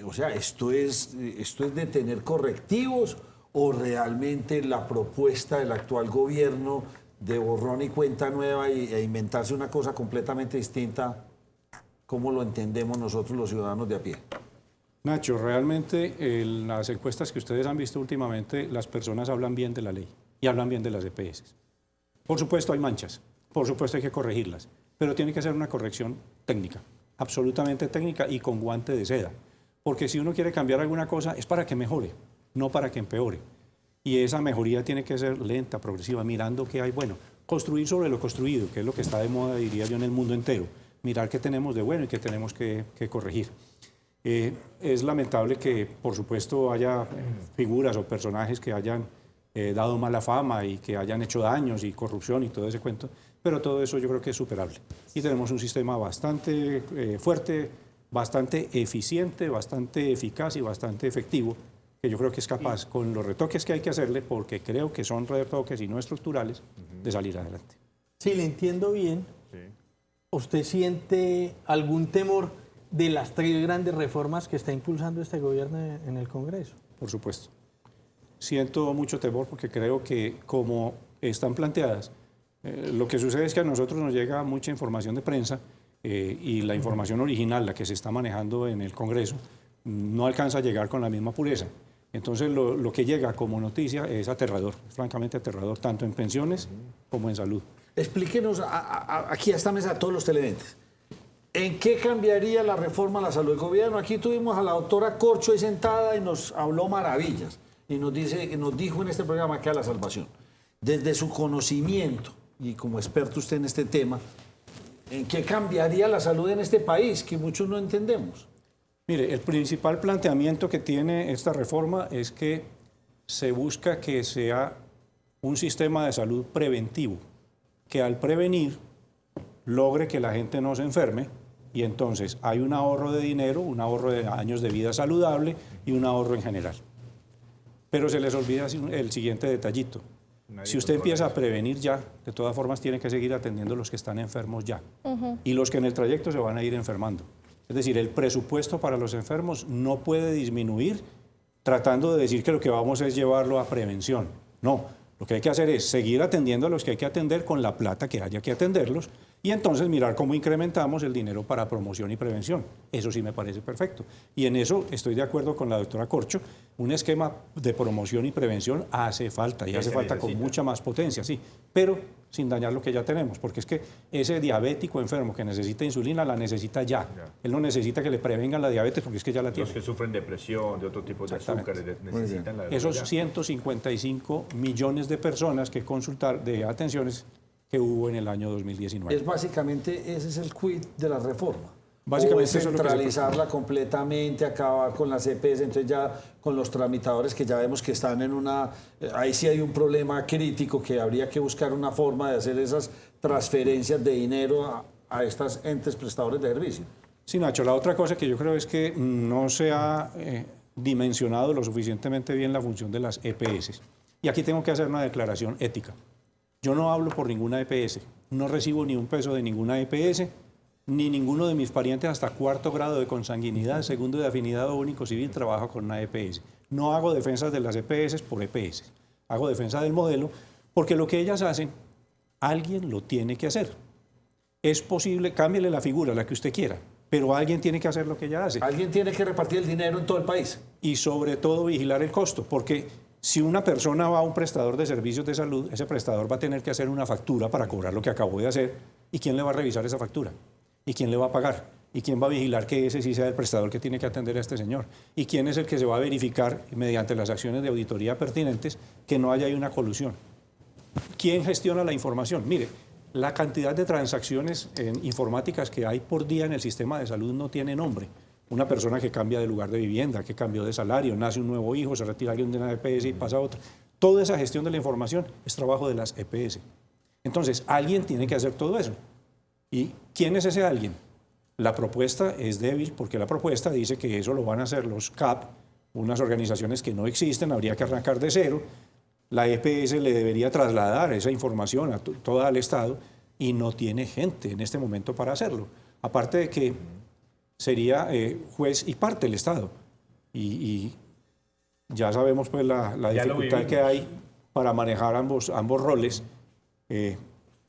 O sea, ¿esto es de tener correctivos o realmente la propuesta del actual gobierno de borrón y cuenta nueva e inventarse una cosa completamente distinta? ¿Cómo lo entendemos nosotros los ciudadanos de a pie? Nacho, realmente en las encuestas que ustedes han visto últimamente, las personas hablan bien de la ley y hablan bien de las EPS. Por supuesto hay manchas, por supuesto hay que corregirlas, pero tiene que ser una corrección técnica, absolutamente técnica y con guante de seda. Porque si uno quiere cambiar alguna cosa es para que mejore, no para que empeore. Y esa mejoría tiene que ser lenta, progresiva, mirando qué hay. Bueno, construir sobre lo construido, que es lo que está de moda, diría yo, en el mundo entero. Mirar qué tenemos de bueno y qué tenemos que corregir. Es lamentable que, por supuesto, haya figuras o personajes que hayan dado mala fama y que hayan hecho daños y corrupción y todo ese cuento, pero todo eso yo creo que es superable. Y tenemos un sistema bastante fuerte, bastante eficiente, bastante eficaz y bastante efectivo, que yo creo que es capaz, con los retoques que hay que hacerle, porque creo que son retoques y no estructurales, de salir adelante. Si le entiendo bien, ¿usted siente algún temor de las 3 grandes reformas que está impulsando este gobierno en el Congreso? Por supuesto. Siento mucho temor porque creo que como están planteadas, lo que sucede es que a nosotros nos llega mucha información de prensa y la información original, la que se está manejando en el Congreso, no alcanza a llegar con la misma pureza. Entonces lo que llega como noticia es aterrador, francamente aterrador, tanto en pensiones como en salud. Explíquenos aquí a esta mesa a todos los televidentes. ¿En qué cambiaría la reforma a la salud del gobierno? Aquí tuvimos a la doctora Corcho ahí sentada y nos habló maravillas. Y nos dijo en este programa que a la salvación. Desde su conocimiento y como experto usted en este tema, ¿en qué cambiaría la salud en este país que muchos no entendemos? Mire, el principal planteamiento que tiene esta reforma es que se busca que sea un sistema de salud preventivo, que al prevenir logre que la gente no se enferme y entonces hay un ahorro de dinero, un ahorro de años de vida saludable y un ahorro en general. Pero se les olvida el siguiente detallito. Si usted empieza a prevenir ya, de todas formas tiene que seguir atendiendo a los que están enfermos ya. Y los que en el trayecto se van a ir enfermando. Es decir, el presupuesto para los enfermos no puede disminuir tratando de decir que lo que vamos es llevarlo a prevención. No, lo que hay que hacer es seguir atendiendo a los que hay que atender con la plata que haya que atenderlos y entonces mirar cómo incrementamos el dinero para promoción y prevención. Eso sí me parece perfecto. Y en eso estoy de acuerdo con la doctora Corcho. Un esquema de promoción y prevención hace falta, y hace falta con mucha más potencia, sí, pero sin dañar lo que ya tenemos, porque es que ese diabético enfermo que necesita insulina la necesita ya. Él no necesita que le prevengan la diabetes porque es que ya la tiene. Los que sufren depresión, de otro tipo de azúcares, necesitan la esos 155 millones de personas que consultar de atenciones que hubo en el año 2019. Es básicamente, ese es el quid de la reforma. Básicamente o centralizarla completamente, acabar con las EPS, entonces ya con los tramitadores que ya vemos que están en una... Ahí sí hay un problema crítico que habría que buscar una forma de hacer esas transferencias de dinero a estos entes prestadores de servicio. Sí, Nacho, la otra cosa que yo creo es que no se ha dimensionado lo suficientemente bien la función de las EPS. Y aquí tengo que hacer una declaración ética. Yo no hablo por ninguna EPS, no recibo ni un peso de ninguna EPS, ni ninguno de mis parientes hasta 4º grado de consanguinidad, 2º de afinidad o único civil trabaja con una EPS. No hago defensas de las EPS por EPS, hago defensa del modelo porque lo que ellas hacen, alguien lo tiene que hacer. Es posible, cámbiale la figura, la que usted quiera, pero alguien tiene que hacer lo que ella hace. Alguien tiene que repartir el dinero en todo el país. Y sobre todo vigilar el costo, porque si una persona va a un prestador de servicios de salud, ese prestador va a tener que hacer una factura para cobrar lo que acabó de hacer. ¿Y quién le va a revisar esa factura? ¿Y quién le va a pagar? ¿Y quién va a vigilar que ese sí sea el prestador que tiene que atender a este señor? ¿Y quién es el que se va a verificar mediante las acciones de auditoría pertinentes que no haya ahí una colusión? ¿Quién gestiona la información? Mire, la cantidad de transacciones informáticas que hay por día en el sistema de salud no tiene nombre. Una persona que cambia de lugar de vivienda, que cambió de salario, nace un nuevo hijo, se retira alguien de una EPS y pasa a otra. Toda esa gestión de la información es trabajo de las EPS. Entonces, alguien tiene que hacer todo eso. ¿Y quién es ese alguien? La propuesta es débil porque la propuesta dice que eso lo van a hacer los CAP, unas organizaciones que no existen, habría que arrancar de cero. La EPS le debería trasladar esa información a toda el Estado y no tiene gente en este momento para hacerlo. Aparte de que sería juez y parte el Estado. Y ya sabemos pues la dificultad que hay para manejar ambos roles.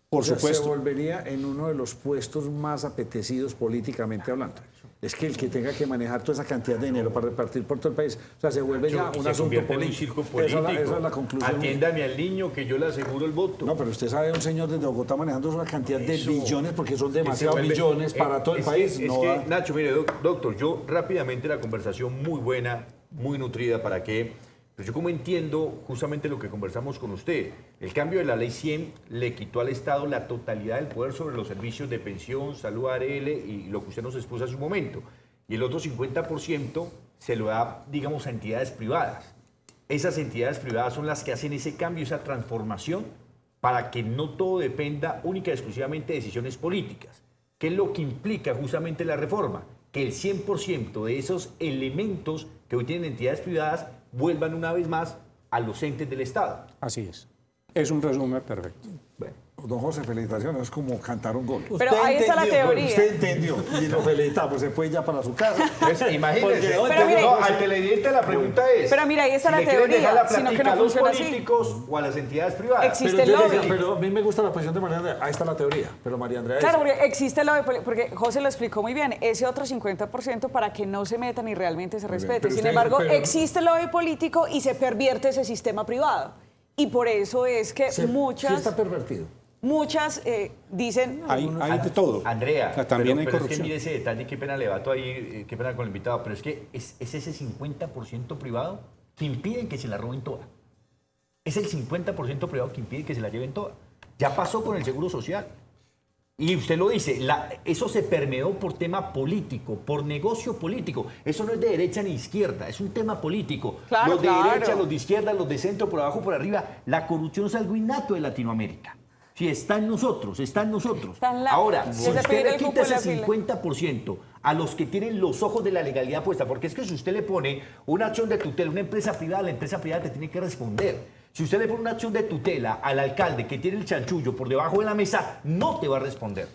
Por supuesto. Se volvería en uno de los puestos más apetecidos políticamente hablando. Es que el que tenga que manejar toda esa cantidad de dinero para repartir por todo el país, o sea, se vuelve ya un asunto político. Esa es la conclusión. Atiéndame al niño que yo le aseguro el voto. No, pero usted sabe, un señor desde Bogotá manejando una cantidad de billones, porque son demasiados billones para todo el país. Nacho, mire, doctor, yo rápidamente la conversación muy buena, muy nutrida, ¿para qué? Pero yo como entiendo justamente lo que conversamos con usted, el cambio de la Ley 100 le quitó al Estado la totalidad del poder sobre los servicios de pensión, salud, ARL y lo que usted nos expuso hace un momento. Y el otro 50% se lo da, digamos, a entidades privadas. Esas entidades privadas son las que hacen ese cambio, esa transformación, para que no todo dependa única y exclusivamente de decisiones políticas. ¿Qué es lo que implica justamente la reforma? Que el 100% de esos elementos que hoy tienen entidades privadas vuelvan una vez más a los entes del Estado. Así es. Es un resumen perfecto. Bueno, don José, felicitaciones. Es como cantar un gol. Pero ahí está la teoría. Usted entendió y lo felicitamos. Se fue ya para su casa. Imagínese. Pero mire, al televidente la pregunta es... Pero mira, ahí está si la teoría, sino que no a los funciona así. políticos o a las entidades privadas. Existe el lobby. Pero a mí me gusta la posición de María Andrea. Ahí está la teoría. Pero María Andrea Claro, porque existe el lobby, porque José lo explicó muy bien. Ese otro 50% para que no se metan y realmente se respete. Sin embargo, existe el lobby político y se pervierte ese sistema privado. Y por eso es que muchas... Sí está pervertido. Muchas dicen... Hay de todo. Andrea, o sea, también hay pero corrupción. es que mire ese detalle, qué pena le bato ahí, qué pena con el invitado, pero es que es ese 50% privado que impide que se la roben toda. Es el 50% privado que impide que se la lleven toda. Ya pasó con el Seguro Social. Y usted lo dice, eso se permeó por tema político, por negocio político. Eso no es de derecha ni izquierda, es un tema político. Claro, los de derecha, los de izquierda, los de centro, por abajo, por arriba. La corrupción es algo innato de Latinoamérica. Sí, está en nosotros, está en nosotros. Ahora, si usted le quita ese 50% a los que tienen los ojos de la legalidad puesta, porque es que si usted le pone una acción de tutela a una empresa privada, la empresa privada te tiene que responder. Si usted le pone una acción de tutela al alcalde que tiene el chanchullo por debajo de la mesa, no te va a responder.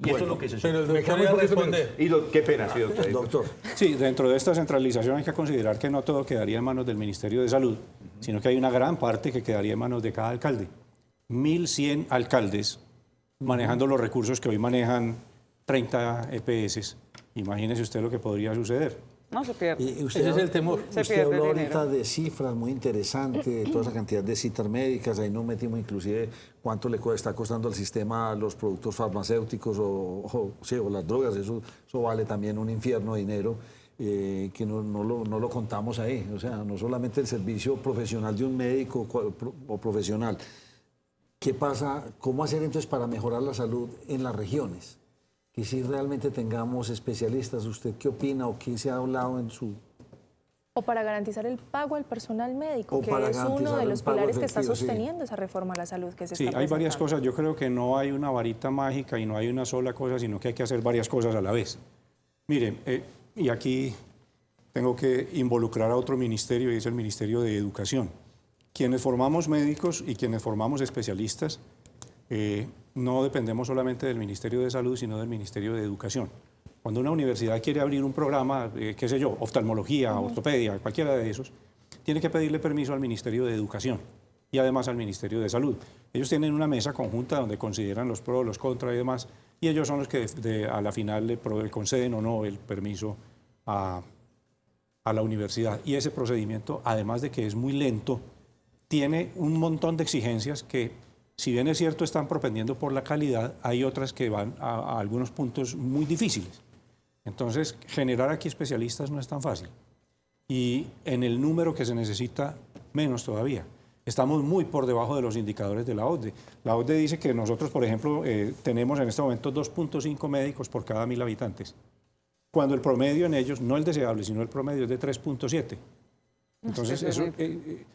Y eso es lo que se Pero el doctor iba a responder. Qué pena, sí, doctor. Sí, dentro de esta centralización hay que considerar que no todo quedaría en manos del Ministerio de Salud, sino que hay una gran parte que quedaría en manos de cada alcalde. 1.100 alcaldes manejando los recursos que hoy manejan 30 EPS. Imagínese usted lo que podría suceder. No se pierde. Ese es el temor. Usted habló ahorita de cifras muy interesantes, de toda esa cantidad de citas médicas. Ahí no metimos inclusive cuánto le está costando al sistema los productos farmacéuticos o las drogas. Eso vale también un infierno de dinero. Que no lo contamos ahí. O sea, no solamente el servicio profesional de un médico o profesional. ¿Qué pasa? ¿Cómo hacer entonces para mejorar la salud en las regiones? Que si realmente tengamos especialistas, ¿usted qué opina o qué se ha hablado en su...? O para garantizar el pago al personal médico, que es uno de los pilares que está sosteniendo esa reforma a la salud que se está presentando. Sí, hay varias cosas. Yo creo que no hay una varita mágica y no hay una sola cosa, sino que hay que hacer varias cosas a la vez. Miren, y aquí tengo que involucrar a otro ministerio y es el Ministerio de Educación. Quienes formamos médicos y quienes formamos especialistas, no dependemos solamente del Ministerio de Salud, sino del Ministerio de Educación. Cuando una universidad quiere abrir un programa, qué sé yo, oftalmología, ortopedia, cualquiera de esos, tiene que pedirle permiso al Ministerio de Educación y además al Ministerio de Salud. Ellos tienen una mesa conjunta donde consideran los pros, los contras y demás, y ellos son los que a la final le conceden o no el permiso a la universidad. Y ese procedimiento, además de que es muy lento, tiene un montón de exigencias que, si bien es cierto, están propendiendo por la calidad, hay otras que van a algunos puntos muy difíciles. Entonces, generar aquí especialistas no es tan fácil. Y en el número que se necesita, menos todavía. Estamos muy por debajo de los indicadores de la OCDE. La OCDE dice que nosotros, por ejemplo, tenemos en este momento 2.5 médicos por cada 1.000 habitantes, cuando el promedio en ellos, no el deseable, sino el promedio es de 3.7. Entonces,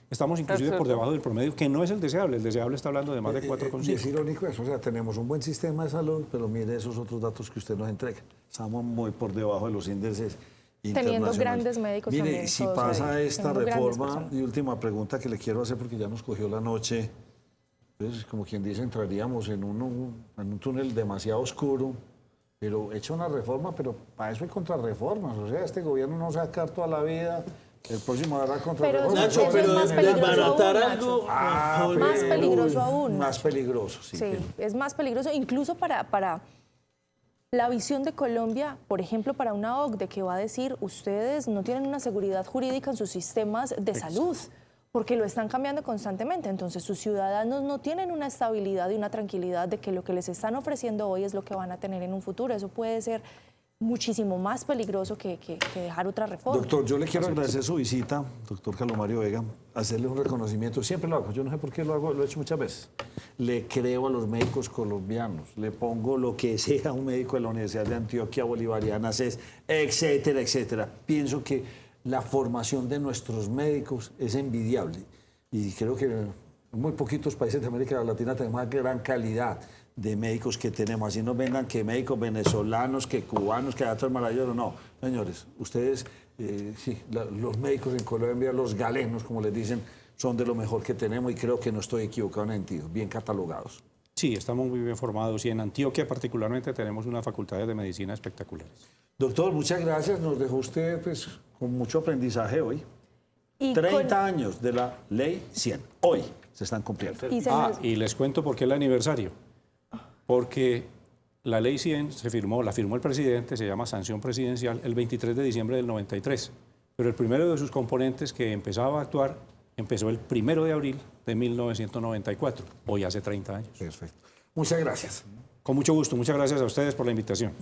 estamos inclusive por debajo del promedio, que no es el deseable está hablando de más de 4.5. Es irónico eso, o sea, tenemos un buen sistema de salud, pero mire esos otros datos que usted nos entrega. Estamos muy por debajo de los índices teniendo grandes médicos mire, también. Si pasa esta reforma, y última pregunta que le quiero hacer porque ya nos cogió la noche, pues como quien dice, entraríamos en un túnel demasiado oscuro, pero hecha una reforma, pero para eso hay contrarreformas, o sea, este gobierno no se va a quedar toda la vida. El próximo hará contrarreforma. Nacho, pero desbaratar algo. Más peligroso aún. Más peligroso, sí. Sí, es más peligroso, incluso para la visión de Colombia, por ejemplo, para una OCDE que va a decir, ustedes no tienen una seguridad jurídica en sus sistemas de salud, porque lo están cambiando constantemente. Entonces, sus ciudadanos no tienen una estabilidad y una tranquilidad de que lo que les están ofreciendo hoy es lo que van a tener en un futuro. Eso puede ser muchísimo más peligroso que dejar otra reforma. Doctor, yo le quiero agradecer su visita, doctor Carlos Mario Vega, hacerle un reconocimiento. Siempre lo hago, yo no sé por qué lo hago, lo he hecho muchas veces. Le creo a los médicos colombianos, le pongo lo que sea a un médico de la Universidad de Antioquia, Bolivariana, CES, etcétera, etcétera. Pienso que la formación de nuestros médicos es envidiable y creo que en muy poquitos países de América Latina tenemos una gran calidad de médicos que tenemos. Así nos vengan que médicos venezolanos, que cubanos, que datos maravillosos. No, señores, ustedes, sí, los médicos en Colombia, los galenos, como les dicen, son de lo mejor que tenemos y creo que no estoy equivocado en el sentido, bien catalogados. Sí, estamos muy bien formados y en Antioquia particularmente tenemos unas facultades de medicina espectaculares. Doctor, muchas gracias. Nos dejó usted pues, con mucho aprendizaje hoy. Y 30 años de la Ley 100. Hoy se están cumpliendo. Y les cuento por qué el aniversario. Porque la Ley 100 la firmó el presidente, se llama sanción presidencial, el 23 de diciembre del 93. Pero el primero de sus componentes que empezaba a actuar empezó el 1 de abril de 1994, hoy hace 30 años. Perfecto. Muchas gracias. Con mucho gusto, muchas gracias a ustedes por la invitación.